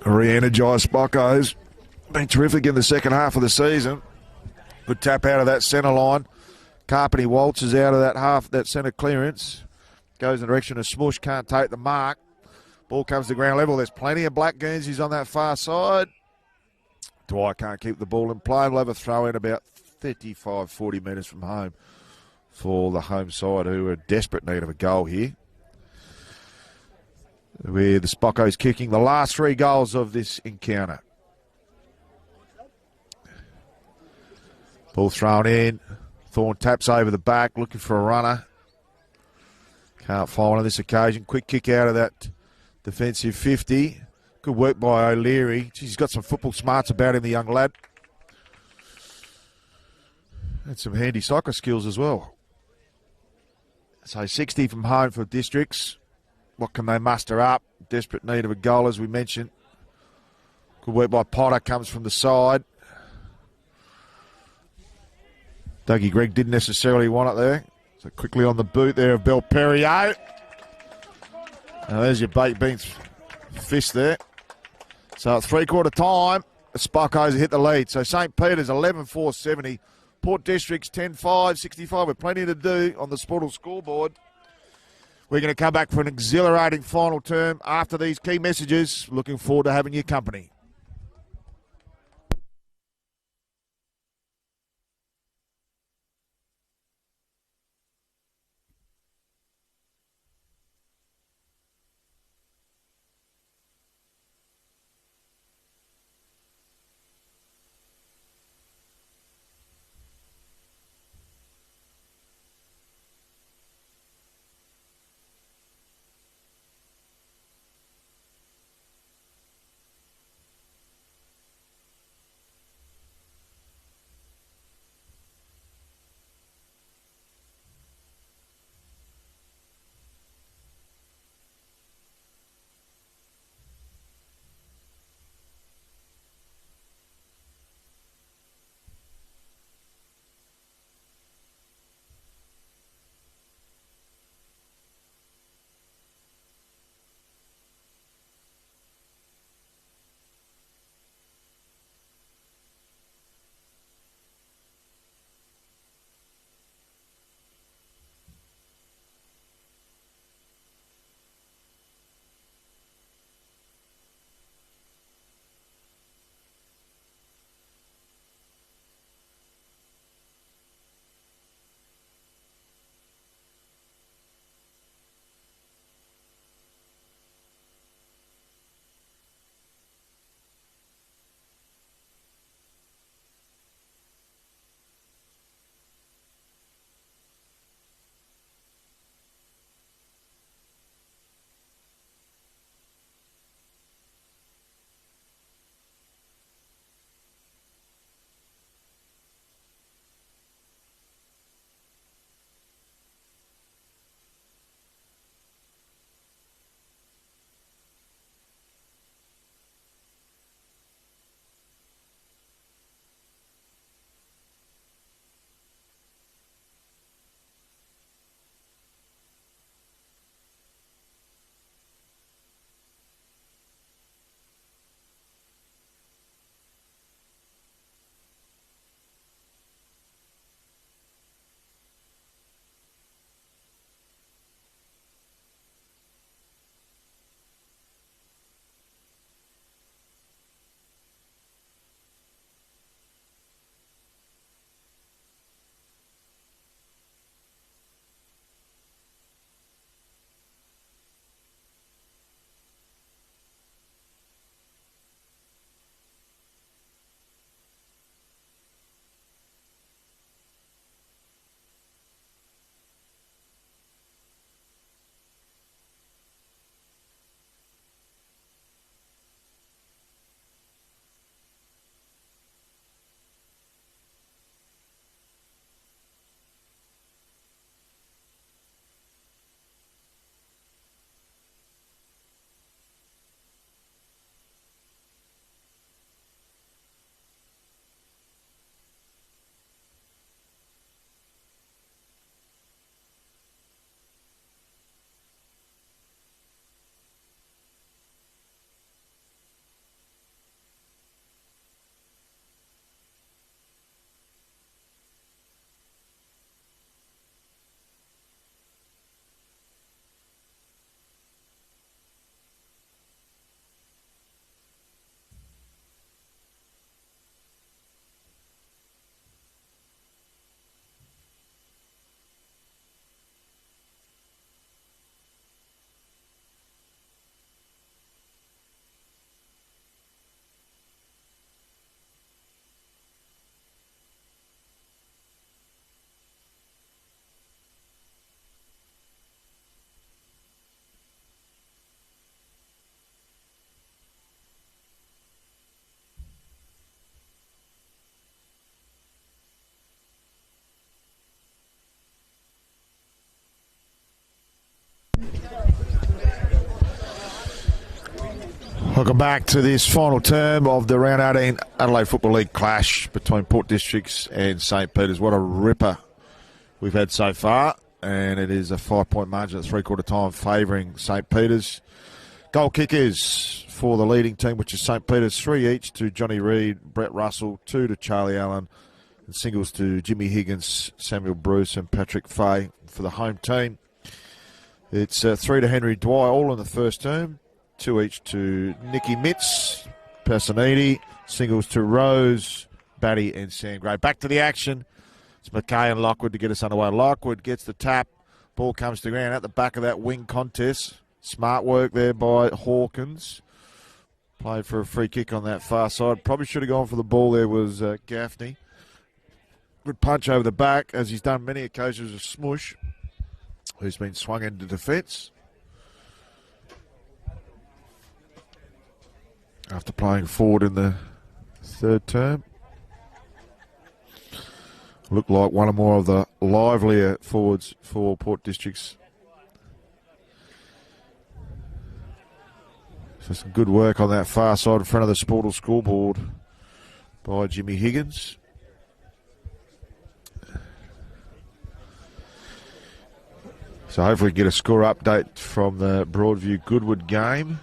Re-energised Spockos. Been terrific in the second half of the season. Good tap out of that centre line. Carpenter waltzes out of that half, that centre clearance. Goes in the direction of Smush, can't take the mark. Ball comes to ground level. There's plenty of black Guernseys on that far side. Dwyer can't keep the ball in play. We'll have a throw in about 35, 40 metres from home for the home side, who are in desperate need of a goal here. With the Spockos kicking the last 3 goals of this encounter. Ball thrown in. Thorne taps over the back, looking for a runner. Can't find one on this occasion. Quick kick out of that defensive 50. Good work by O'Leary. He's got some football smarts about him, the young lad. And some handy soccer skills as well. So 60 from home for Districts. What can they muster up? Desperate need of a goal, as we mentioned. Good work by Potter, comes from the side. Dougie Gregg didn't necessarily want it there. So quickly on the boot there of Belperio. Now there's your baked beans fist there. So at 3/4 time, the Spockos hit the lead. So St. Peter's 11-4-70. Port Districts 10-5-65. With plenty to do on the Sportal scoreboard. We're going to come back for an exhilarating final term after these key messages. Looking forward to having your company. Welcome back to this final term of the Round 18 Adelaide Football League clash between Port Districts and St. Peter's. What a ripper we've had so far, and it is a 5-point margin at three-quarter time favouring St. Peter's. Goal kickers for the leading team, which is St. Peter's, 3 each to Johnny Reid, Brett Russell, 2 to Charlie Allen, and singles to Jimmy Higgins, Samuel Bruce and Patrick Fay for the home team. It's 3 to Henry Dwyer, all in the first term. 2 each to Nicky Mitz, Passaniti, singles to Rose, Batty and Sangray. Back to the action. It's McKay and Lockwood to get us underway. Lockwood gets the tap. Ball comes to ground at the back of that wing contest. Smart work there by Hawkins. Played for a free kick on that far side. Probably should have gone for the ball there was Gaffney. Good punch over the back, as he's done many occasions with Smush, who's been swung into defence after playing forward in the third term. Looked like one or more of the livelier forwards for Port Districts. So some good work on that far side in front of the Sportal scoreboard by Jimmy Higgins. So hopefully get a score update from the Broadview Goodwood game.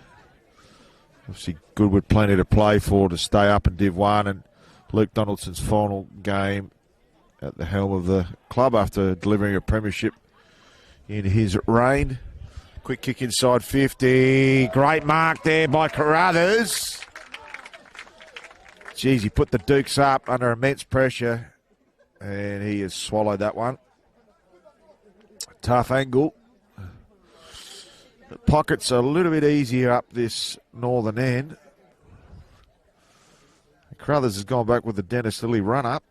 Obviously Goodwood plenty to play for to stay up in Div 1, and Luke Donaldson's final game at the helm of the club after delivering a premiership in his reign. Quick kick inside 50. Great mark there by Carruthers. Geez, he put the Dukes up under immense pressure, and he has swallowed that one. Tough angle. The pockets are a little bit easier up this northern end. Carruthers has gone back with the Dennis Lilly run-up.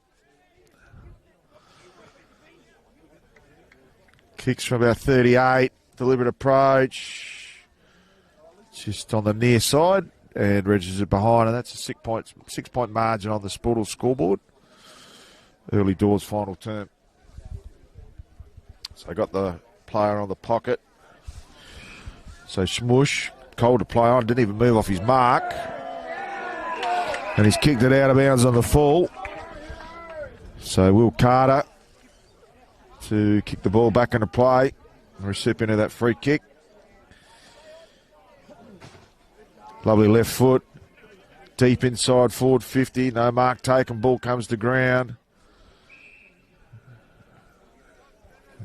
Kicks from about 38. Deliberate approach. Just on the near side. And registers it behind. And that's a 6-point margin on the Sportal scoreboard. Early doors final term. So I got the player on the pocket. So Smush, cold to play on, didn't even move off his mark. And he's kicked it out of bounds on the full. So Will Carter to kick the ball back into play. The recipient of that free kick. Lovely left foot. Deep inside forward 50. No mark taken. Ball comes to ground.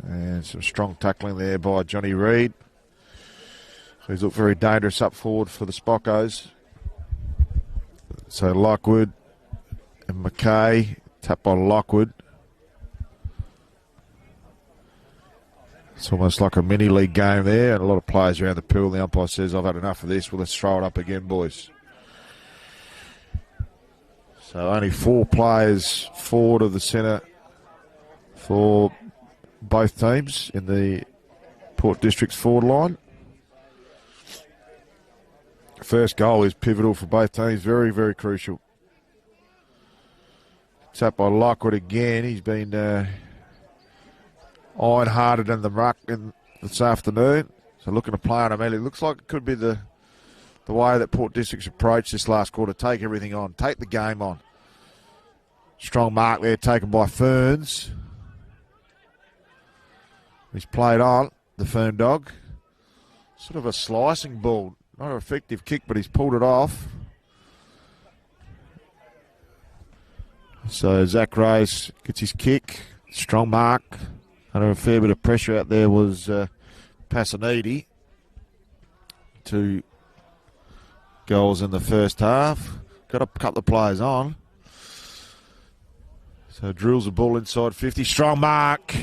And some strong tackling there by Johnny Reid. He's looked very dangerous up forward for the Spockos. So Lockwood and McKay, tapped by Lockwood. It's almost like a mini league game there, and a lot of players around the pool. The umpire says, I've had enough of this. Well, let's throw it up again, boys. So only 4 players forward of the centre for both teams in the Port District's forward line. First goal is pivotal for both teams. Very, very crucial. Tapped by Lockwood again. He's been iron-hearted in the ruck this afternoon. So looking to play on him. It looks like it could be the way that Port District's approached this last quarter. Take everything on. Take the game on. Strong mark there taken by Ferns. He's played on, the Fern dog. Sort of a slicing ball. Not an effective kick, but he's pulled it off. So Zach Race gets his kick. Strong mark. Under a fair bit of pressure out there was Passaniti. 2 goals in the first half. Got a couple of players on. So drills the ball inside 50. Strong mark.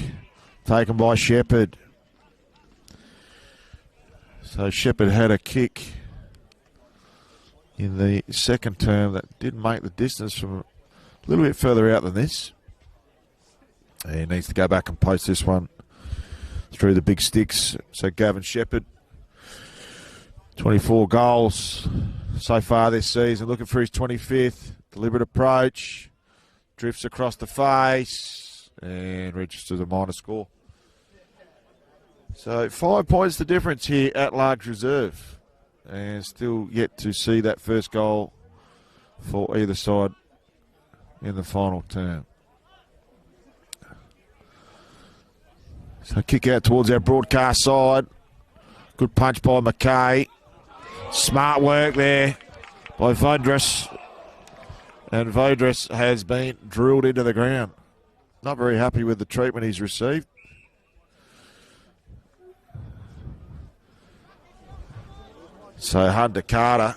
Taken by Shepherd. So Shepherd had a kick in the second term that didn't make the distance from a little bit further out than this. He needs to go back and post this one through the big sticks. So Gavin Shepherd, 24 goals so far this season, looking for his 25th. Deliberate approach, drifts across the face and registers a minor score. So 5 points the difference here at large reserve. and still yet to see that first goal for either side in the final term. So kick out towards our broadcast side. Good punch by McKay. Smart work there by Vodris. And Vodris has been drilled into the ground. Not very happy with the treatment he's received. So Hunter Carter,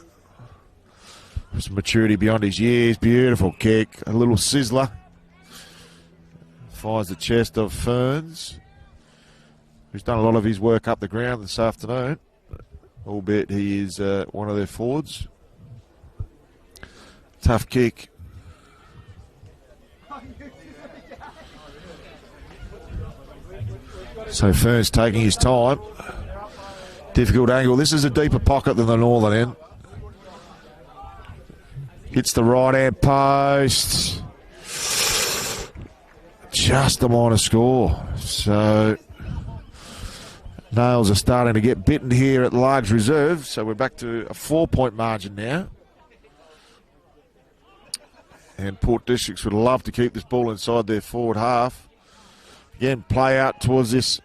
some maturity beyond his years. Beautiful kick. A little sizzler. Finds the chest of Ferns, who's done a lot of his work up the ground this afternoon, albeit he is one of their forwards. Tough kick. So Ferns taking his time. Difficult angle. This is a deeper pocket than the northern end. Hits the right-hand post. Just a minor score. So Nails are starting to get bitten here at large reserve. So we're back to a 4-point margin now. And Port Districts would love to keep this ball inside their forward half. Again, play out towards this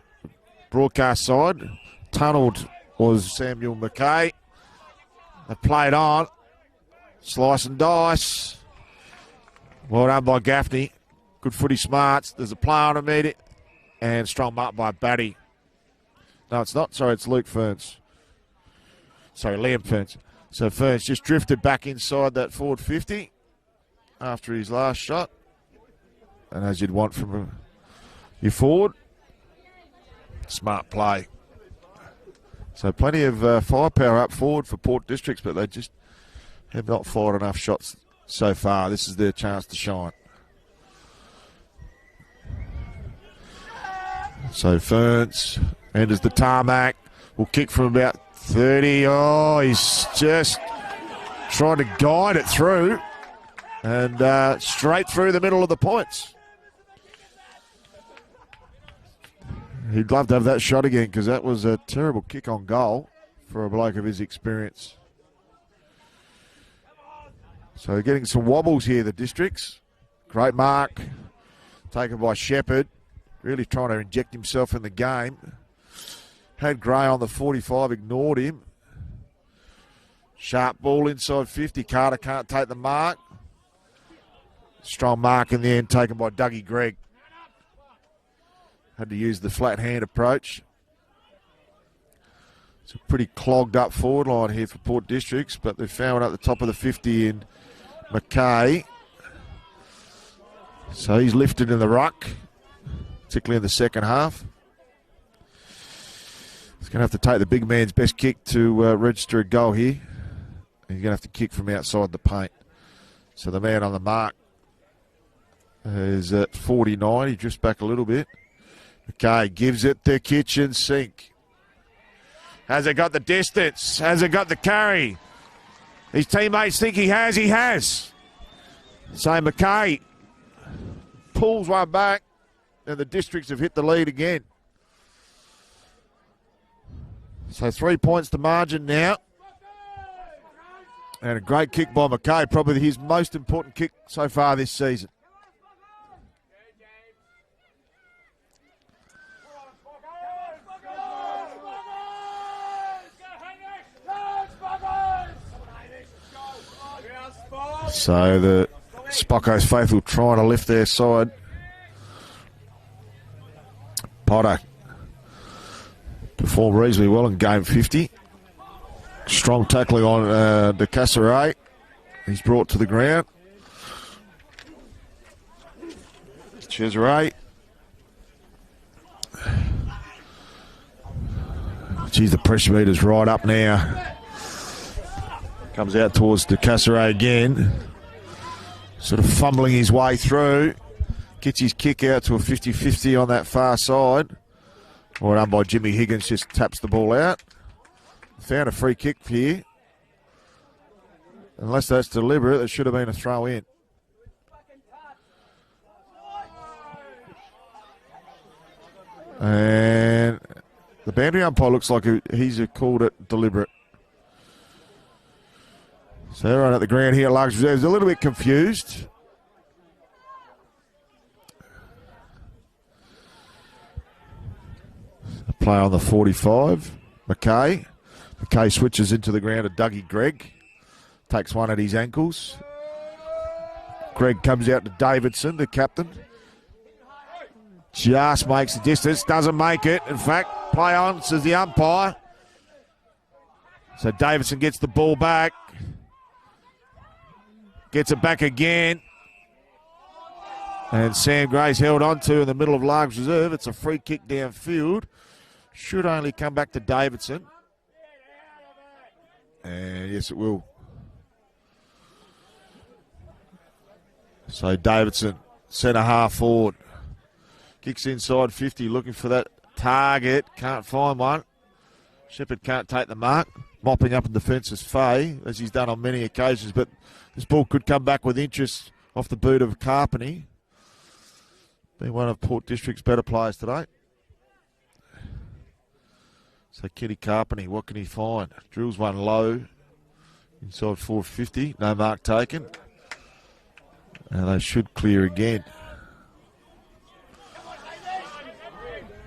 broadcast side. Tunnelled was Samuel McKay. They played on. Slice and dice. Well done by Gaffney. Good footy smarts. There's a play on immediate. And strong mark by Batty. No, it's not. Sorry, it's Luke Ferns. Sorry, Liam Ferns. So Ferns just drifted back inside that forward 50 after his last shot. And as you'd want from your forward. Smart play. So plenty of firepower up forward for Port Districts, but they just have not fired enough shots so far. This is their chance to shine. So Ferns enters the tarmac. Will kick from about 30. Oh, he's just trying to guide it through. And straight through the middle of the points. He'd love to have that shot again because that was a terrible kick on goal for a bloke of his experience. So getting some wobbles here, the Districts. Great mark taken by Shepherd. Really trying to inject himself in the game. Had Gray on the 45, ignored him. Sharp ball inside 50. Carter can't take the mark. Strong mark in the end taken by Dougie Gregg. Had to use the flat hand approach. It's a pretty clogged up forward line here for Port Districts, but they've found at the top of the 50 in McKay. So he's lifted in the ruck, particularly in the second half. He's going to have to take the big man's best kick to register a goal here. He's going to have to kick from outside the paint. So the man on the mark is at 49. He drifts back a little bit. McKay gives it the kitchen sink. Has it got the distance? Has it got the carry? His teammates think he has. He has. So McKay pulls one back, and the Districts have hit the lead again. So 3 points to margin now. And a great kick by McKay, probably his most important kick so far this season. So the Spockos faithful trying to lift their side. Potter performed reasonably well in game 50. Strong tackling on De Casseray. He's brought to the ground. Cesare. Geez, the pressure meter's right up now. Comes out towards De Casseray again. Sort of fumbling his way through. Gets his kick out to a 50-50 on that far side. Well done by Jimmy Higgins, just taps the ball out. Found a free kick here. Unless that's deliberate, it should have been a throw in. And the boundary umpire looks like he's called it deliberate. So everyone at the ground here at Largs Reserve is a little bit confused. A play on the 45. McKay. McKay switches into the ground to Dougie Gregg. Takes one at his ankles. Gregg comes out to Davidson, the captain. Just makes the distance. Doesn't make it. In fact, play on, says the umpire. So Davidson gets the ball back. Gets it back again. And Sam Gray's held on to in the middle of Largs Reserve. It's a free kick downfield. Should only come back to Davidson. And yes, it will. So Davidson, centre half forward. Kicks inside 50, looking for that target. Can't find one. Shepherd can't take the mark. Mopping up in defence is Fay, as he's done on many occasions. But this ball could come back with interest off the boot of Carpeney. Been one of Port District's better players today. So Kenny Carpeney, what can he find? Drills one low. Inside 450. No mark taken. And they should clear again.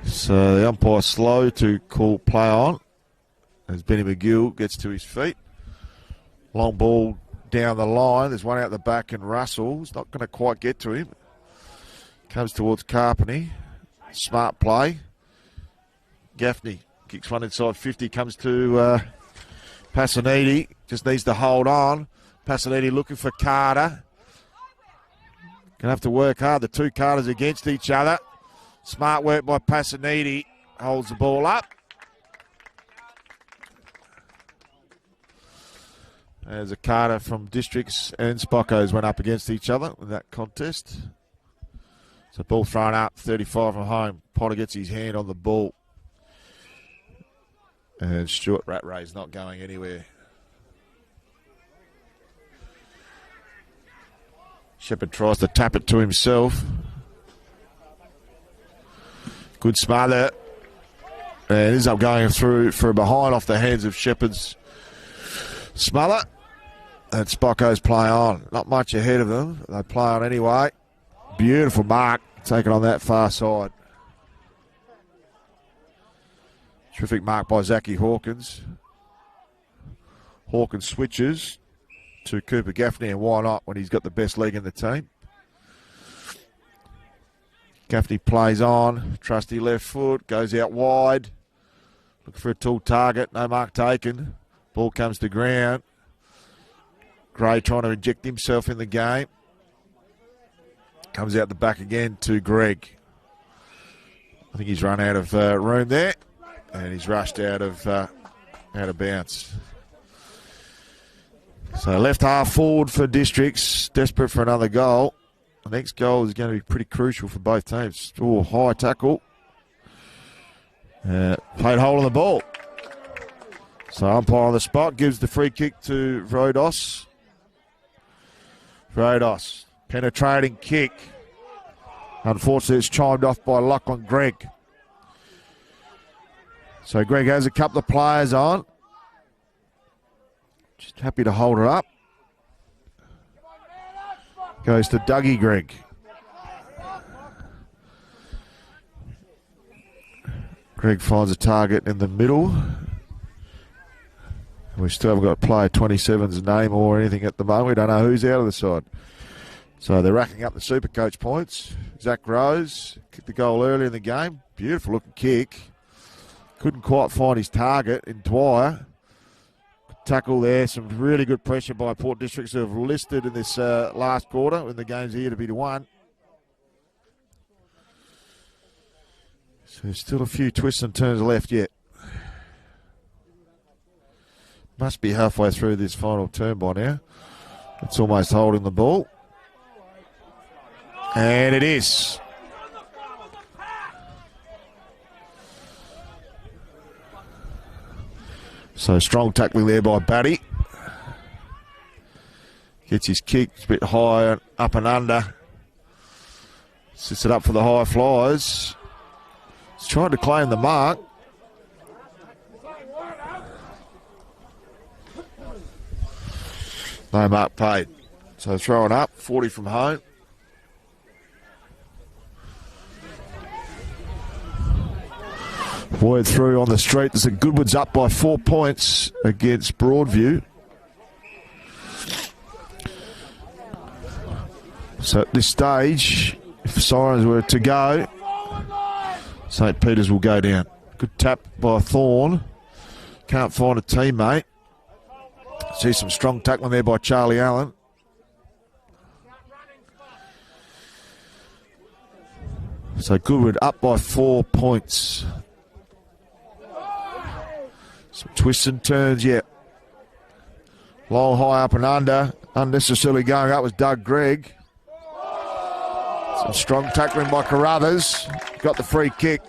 So the umpire slow to call play on as Benny McGill gets to his feet. Long ball down the line. There's one out the back and Russell's not going to quite get to him. Comes towards Carpeney. Smart play. Gaffney kicks one inside 50. Comes to Passaniti. Just needs to hold on. Passaniti looking for Carter. Going to have to work hard. The two Carters against each other. Smart work by Passaniti. Holds the ball up. As a Carter from Districts and Spockos went up against each other in that contest. So ball thrown up, 35 from home. Potter gets his hand on the ball. And Stuart Ratray's not going anywhere. Shepherd tries to tap it to himself. Good smother. And ends up going through for a behind off the hands of Shepherd's smother. And Spocko's play on. Not much ahead of them. They play on anyway. Beautiful mark. Taken on that far side. Terrific mark by Zachy Hawkins. Hawkins switches to Cooper Gaffney, and why not when he's got the best leg in the team. Gaffney plays on, trusty left foot, goes out wide. Looking for a tall target, no mark taken. Ball comes to ground. Gray trying to inject himself in the game. Comes out the back again to Gregg. I think he's run out of room there, and he's rushed out of bounds. So left half forward for Districts, desperate for another goal. The next goal is going to be pretty crucial for both teams. Oh, high tackle. Played hole in the ball. So umpire on the spot gives the free kick to Rodos. Rodos, penetrating kick. Unfortunately, it's chimed off by Lachlan Gregg. So Gregg has a couple of players on. Just happy to hold it up. Goes to Dougie Gregg. Gregg finds a target in the middle. We still haven't got player 27's name or anything at the moment. We don't know who's out of the side. So they're racking up the Supercoach points. Zach Rose kicked the goal early in the game. Beautiful looking kick. Couldn't quite find his target in Dwyer. Tackle there. Some really good pressure by Port Districts who have listed in this last quarter when the game's here to be won. So there's still a few twists and turns left yet. Must be halfway through this final turn by now. It's almost holding the ball. And it is. So strong tackling there by Batty. Gets his kick, it's a bit high, up and under. Sits it up for the high flyers. He's trying to claim the mark. No mark paid. So throwing up, 40 from home. Word through on the street. There's a Goodwood's up by 4 points against Broadview. So at this stage, if Sirens were to go, St. Peter's will go down. Good tap by Thorne. Can't find a teammate. See some strong tackling there by Charlie Allen. So Goodwood up by 4 points. Some twists and turns yet. Low, high, up and under. Unnecessarily going up was Doug Gregg. Some strong tackling by Carruthers. Got the free kick.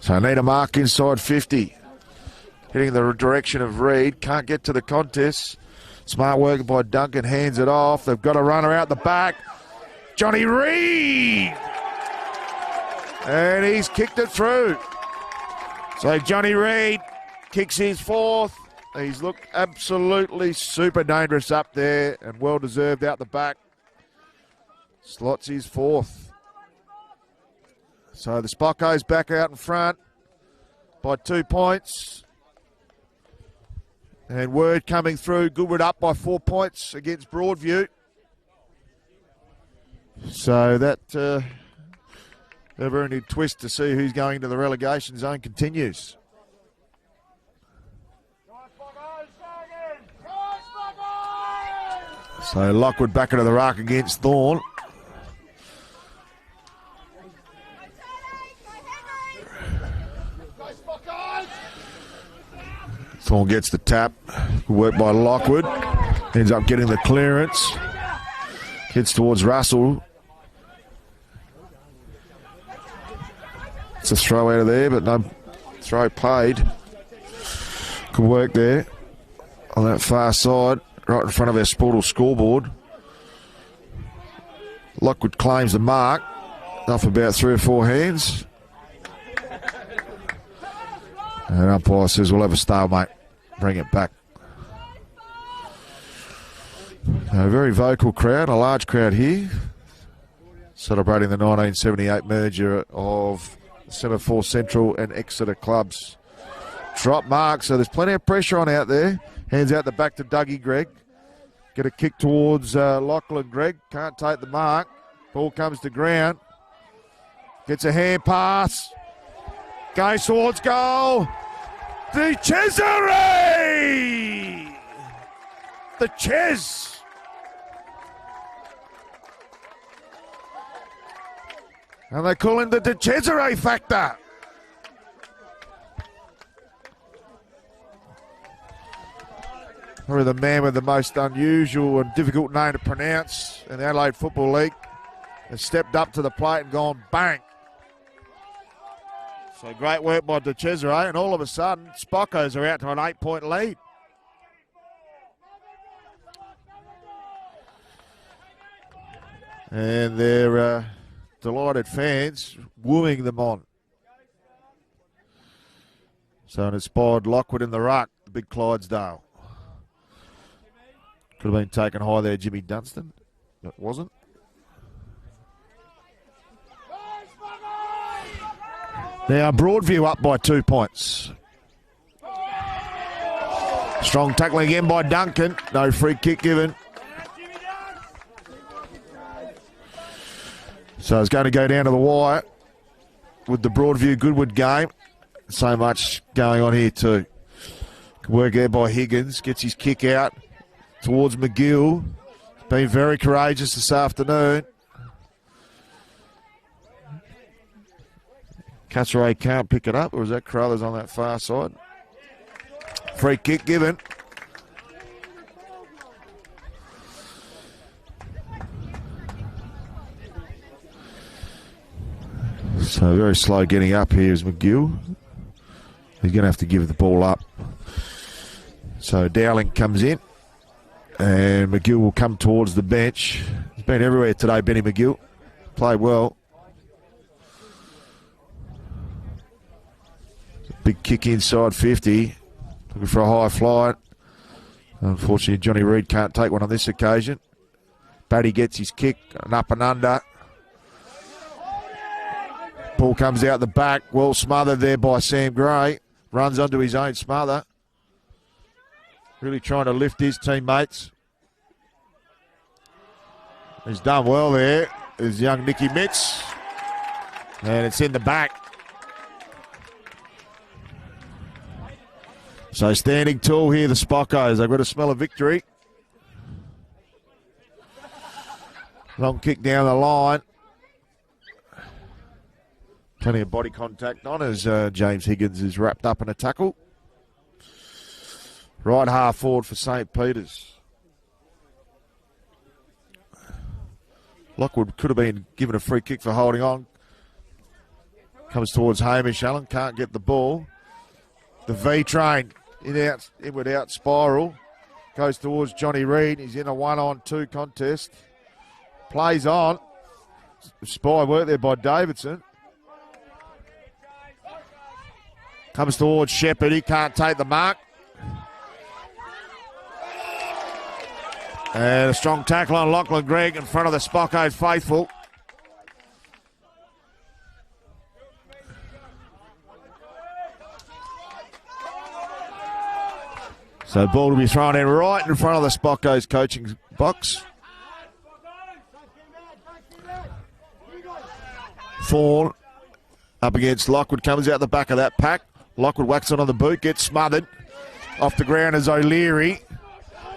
So need a mark inside 50. Heading in the direction of Reed. Can't get to the contest. Smart work by Duncan. Hands it off. They've got a runner out the back. Johnny Reed. And he's kicked it through. So Johnny Reed kicks his fourth. He's looked absolutely super dangerous up there and well deserved out the back. Slots his fourth. So the Spockos back out in front by 2 points. And word coming through, Goodwood up by 4 points against Broadview. So that never-ending twist to see who's going to the relegation zone continues. So Lockwood back into the ruck against Thorne. Thorne gets the tap. Good work by Lockwood. Ends up getting the clearance. Heads towards Russell. It's a throw out of there, but no throw paid. Good work there on that far side, right in front of our Sportal scoreboard. Lockwood claims the mark. Off about 3 or 4 hands. And umpire says we'll have a stalemate. Bring it back. A very vocal crowd, a large crowd here, celebrating the 1978 merger of Semaphore Central and Exeter clubs. Drop mark, so there's plenty of pressure on out there. Hands out the back to Dougie Gregg. Get a kick towards Lachlan Gregg. Can't take the mark. Ball comes to ground. Gets a hand pass. Goes towards goal. The Cesare! The Ches! And they call him the De Cesare factor. Probably the man with the most unusual and difficult name to pronounce in the Adelaide Football League has stepped up to the plate and gone bang. So great work by De Cesare, and all of a sudden, Spockos are out to an 8-point lead. And their delighted fans wooing them on. So it inspired Lockwood in the ruck, the big Clydesdale. Could have been taken high there, Jimmy Dunstan, but wasn't. Now Broadview up by 2 points. Strong tackling again by Duncan. No free kick given. So it's going to go down to the wire with the Broadview Goodwood game. So much going on here too. Good work there by Higgins. Gets his kick out towards McGill. Been very courageous this afternoon. Castlereagh can't pick it up, or is that Carruthers on that far side? Free kick given. So very slow getting up here is McGill. He's going to have to give the ball up. So Dowling comes in, and McGill will come towards the bench. He's been everywhere today, Benny McGill. Played well. Big kick inside 50. Looking for a high flight. Unfortunately, Johnny Reid can't take one on this occasion. Batty gets his kick, an up and under. Ball comes out the back. Well smothered there by Sam Gray. Runs onto his own smother. Really trying to lift his teammates. He's done well there. There's young Nicky Mitz. And it's in the back. So standing tall here, the Spockos. They've got a smell of victory. Long kick down the line. Plenty of body contact on as James Higgins is wrapped up in a tackle. Right half forward for St. Peter's. Lockwood could have been given a free kick for holding on. Comes towards Hamish Allen, can't get the ball. The V-train, inward out spiral. Goes towards Johnny Reid. He's in a 1-on-2 contest. Plays on. Spy work there by Davidson. Comes towards Shepherd. He can't take the mark. And a strong tackle on Lachlan Gregg in front of the Spockos faithful. So ball to be thrown in right in front of the Spockos coaching box. Thorne up against Lockwood, comes out the back of that pack. Lockwood whacks it on the boot, gets smothered. Off the ground is O'Leary.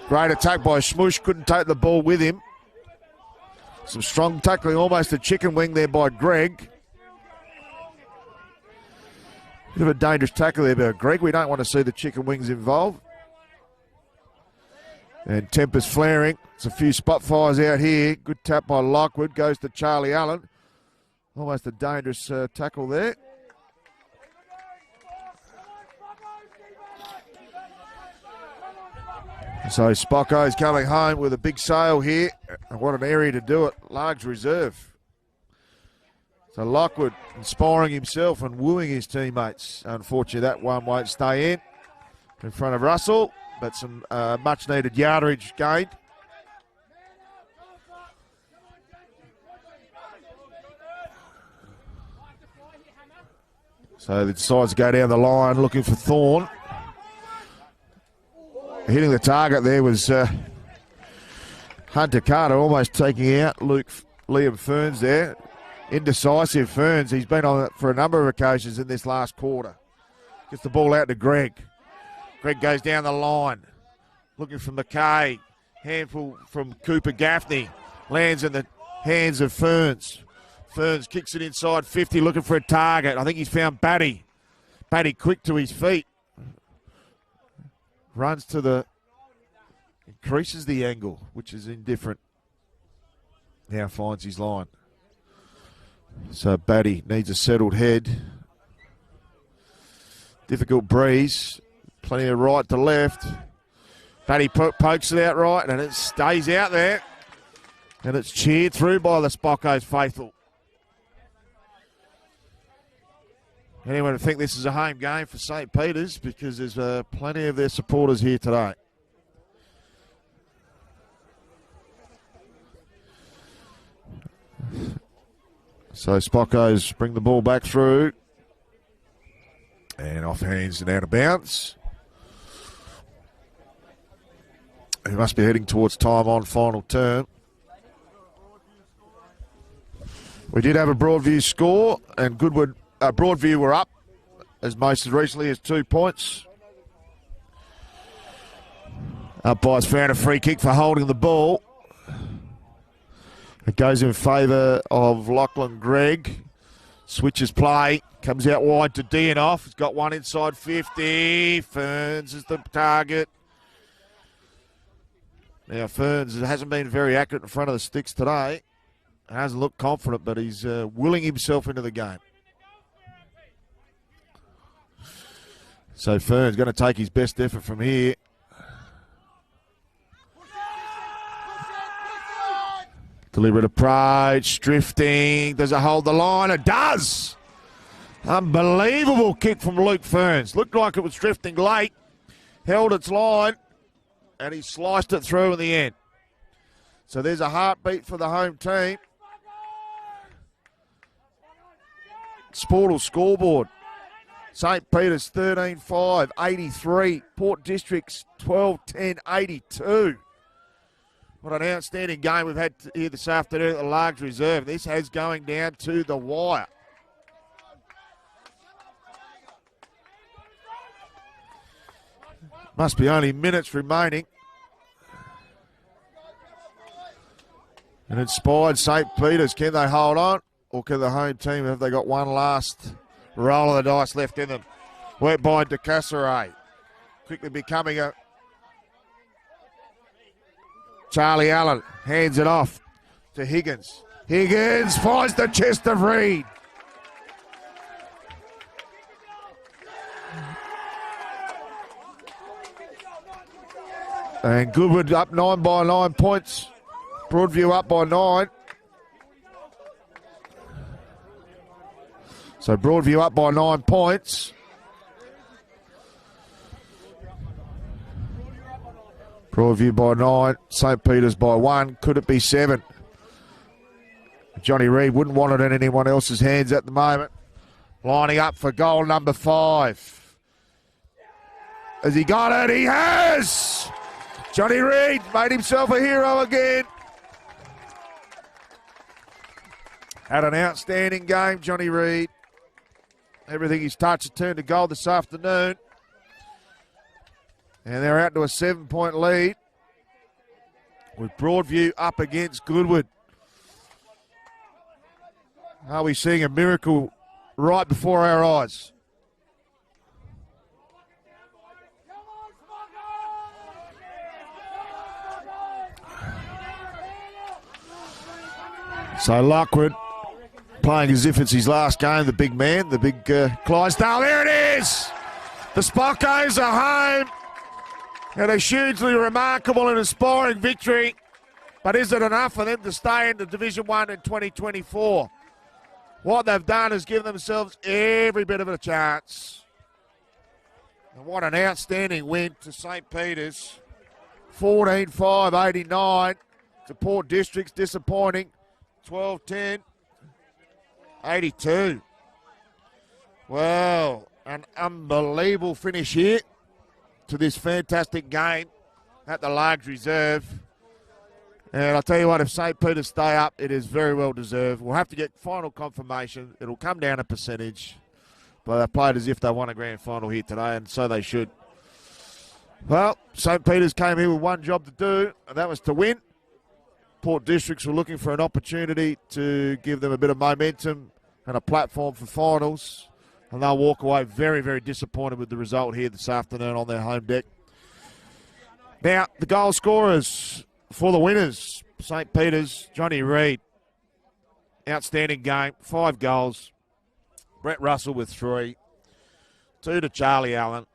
Great attack by Smush, couldn't take the ball with him. Some strong tackling, almost a chicken wing there by Gregg. Bit of a dangerous tackle there by Gregg. We don't want to see the chicken wings involved. And tempers flaring. It's a few spot fires out here. Good tap by Lockwood, goes to Charlie Allen. Almost a dangerous tackle there. So Spocko's coming home with a big sail here. And what an area to do it. Large reserve. So Lockwood inspiring himself and wooing his teammates. Unfortunately, that one won't stay in front of Russell. But some much needed yardage gained. So they decides to go down the line looking for Thorne. Hitting the target there was Hunter Carter, almost taking out Liam Ferns there. Indecisive Ferns. He's been on it for a number of occasions in this last quarter. Gets the ball out to Gregg. Gregg goes down the line. Looking for McKay. Handful from Cooper Gaffney. Lands in the hands of Ferns. Ferns kicks it inside 50, looking for a target. I think he's found Batty. Batty quick to his feet. Runs to the... Increases the angle, which is indifferent. Now finds his line. So Batty needs a settled head. Difficult breeze. Plenty of right to left. Batty pokes it out right, and it stays out there. And it's cheered through by the Spockos faithful. Anyone would think this is a home game for St. Peter's because there's plenty of their supporters here today. So Spockos bring the ball back through. And off hands and out of bounds. He must be heading towards time on final term. We did have a Broadview score, and Goodwood Broadview were up as most as recently as 2 points. Umpires found a free kick for holding the ball. It goes in favour of Lachlan Gregg. Switches play. Comes out wide to Dianoff. He's got one inside 50. Ferns is the target. Now Ferns hasn't been very accurate in front of the sticks today. Hasn't looked confident, but he's willing himself into the game. So Fern's going to take his best effort from here. Deliberate approach, drifting. Does it hold the line? It does. Unbelievable kick from Luke Ferns. Looked like it was drifting late. Held its line. And he sliced it through in the end. So there's a heartbeat for the home team. Sportal scoreboard. St. Peter's 13-5, 83. Port District's 12-10, 82. What an outstanding game we've had here this afternoon at the Largs Reserve. This has going down to the wire. Must be only minutes remaining. And inspired St. Peter's. Can they hold on? Or can the home team, have they got one last roll of the dice left in them? Worked by De Casseray. Quickly becoming a... Charlie Allen hands it off to Higgins. Higgins finds the chest of Reed. And Goodwood up 9 by 9 points. Broadview up by 9. So Broadview up by 9 points. Broadview by 9. St. Peter's by 1. Could it be 7? Johnny Reid wouldn't want it in anyone else's hands at the moment. Lining up for goal number 5. Has he got it? He has! Johnny Reid made himself a hero again. Had an outstanding game, Johnny Reid. Everything he's touched has turned to gold this afternoon. And they're out to a 7-point lead with Broadview up against Goodwood. Are we seeing a miracle right before our eyes? So Lockwood playing as if it's his last game, the big man, the big Clydesdale. There it is! The Spockos are home. And a hugely remarkable and inspiring victory. But is it enough for them to stay into Division 1 in 2024? What they've done is give themselves every bit of a chance. And what an outstanding win to St. Peter's. 14-5, 89. To Port District's disappointing. 12-10, 82. Well, an unbelievable finish here to this fantastic game at the Largs Reserve. And I'll tell you what, if St. Peter's stay up, it is very well deserved. We'll have to get final confirmation. It'll come down a percentage. But they played as if they won a grand final here today, and so they should. Well, St. Peter's came here with one job to do, and that was to win. Port Districts were looking for an opportunity to give them a bit of momentum and a platform for finals. And they'll walk away very, very disappointed with the result here this afternoon on their home deck. Now, the goal scorers for the winners, St. Peter's, Johnny Reid. Outstanding game, 5 goals. Brett Russell with 3. 2 to Charlie Allen.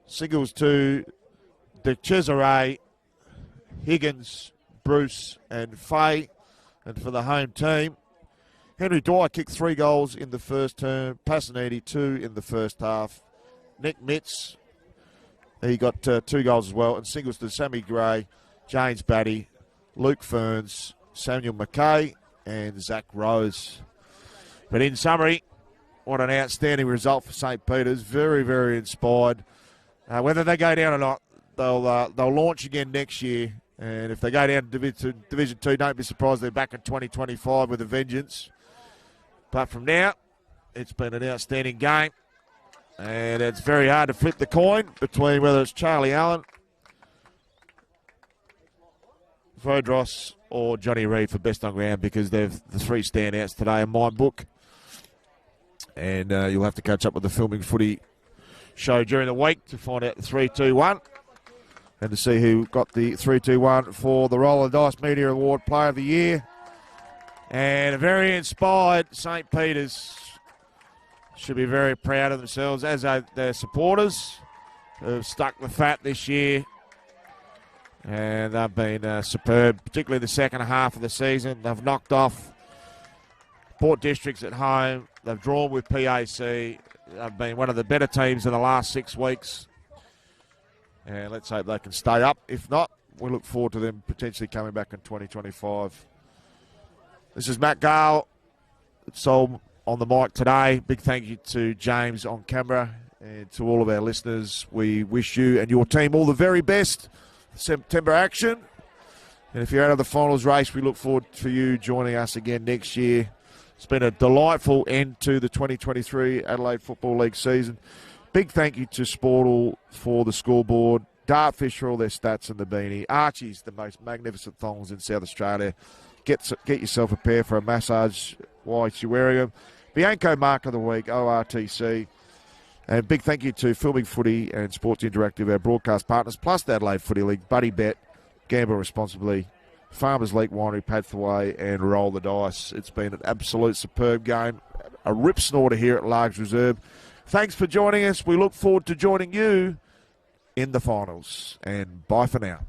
Singles to De Cesare, Higgins, Bruce and Fay. And for the home team, Henry Dwyer kicked 3 goals in the first term. Passaniti 2 in the first half. Nick Mitz, he got 2 goals as well. And singles to Sammy Gray, James Batty, Luke Ferns, Samuel McKay and Zach Rose. But in summary, what an outstanding result for St. Peter's. Very, very inspired. Whether they go down or not, they'll launch again next year. And if they go down to Division 2, don't be surprised they're back in 2025 with a vengeance. But from now, it's been an outstanding game. And it's very hard to flip the coin between whether it's Charlie Allen, Vodros, or Johnny Reid for best on ground, because they're the 3 standouts today in my book. And you'll have to catch up with the Filming Footy show during the week to find out the 3-2-1. And to see who got the 3-2-1 for the Roll of the Dice Media Award Player of the Year. And a very inspired St. Peter's should be very proud of themselves, as are their supporters, who have stuck the fat this year. And they've been superb, particularly the second half of the season. They've knocked off Port District's at home. They've drawn with PAC. They've been one of the better teams in the last 6 weeks. And let's hope they can stay up. If not, we look forward to them potentially coming back in 2025. This is Matt Gale. It's all on the mic today. Big thank you to James on camera and to all of our listeners. We wish you and your team all the very best. September action. And if you're out of the finals race, we look forward to you joining us again next year. It's been a delightful end to the 2023 Adelaide Football League season. Big thank you to Sportal for the scoreboard, Dartfish for all their stats and the beanie, Archie's the most magnificent thongs in South Australia. Get yourself a pair for a massage while you're wearing them. Bianco Mark of the Week, ORTC. And big thank you to Filming Footy and Sports Interactive, our broadcast partners, plus the Adelaide Footy League, Buddy Bet, Gamble Responsibly, Farmers Lake Winery, Padthaway, and Roll the Dice. It's been an absolute superb game. A rip snorter here at Largs Reserve. Thanks for joining us. We look forward to joining you in the finals. And bye for now.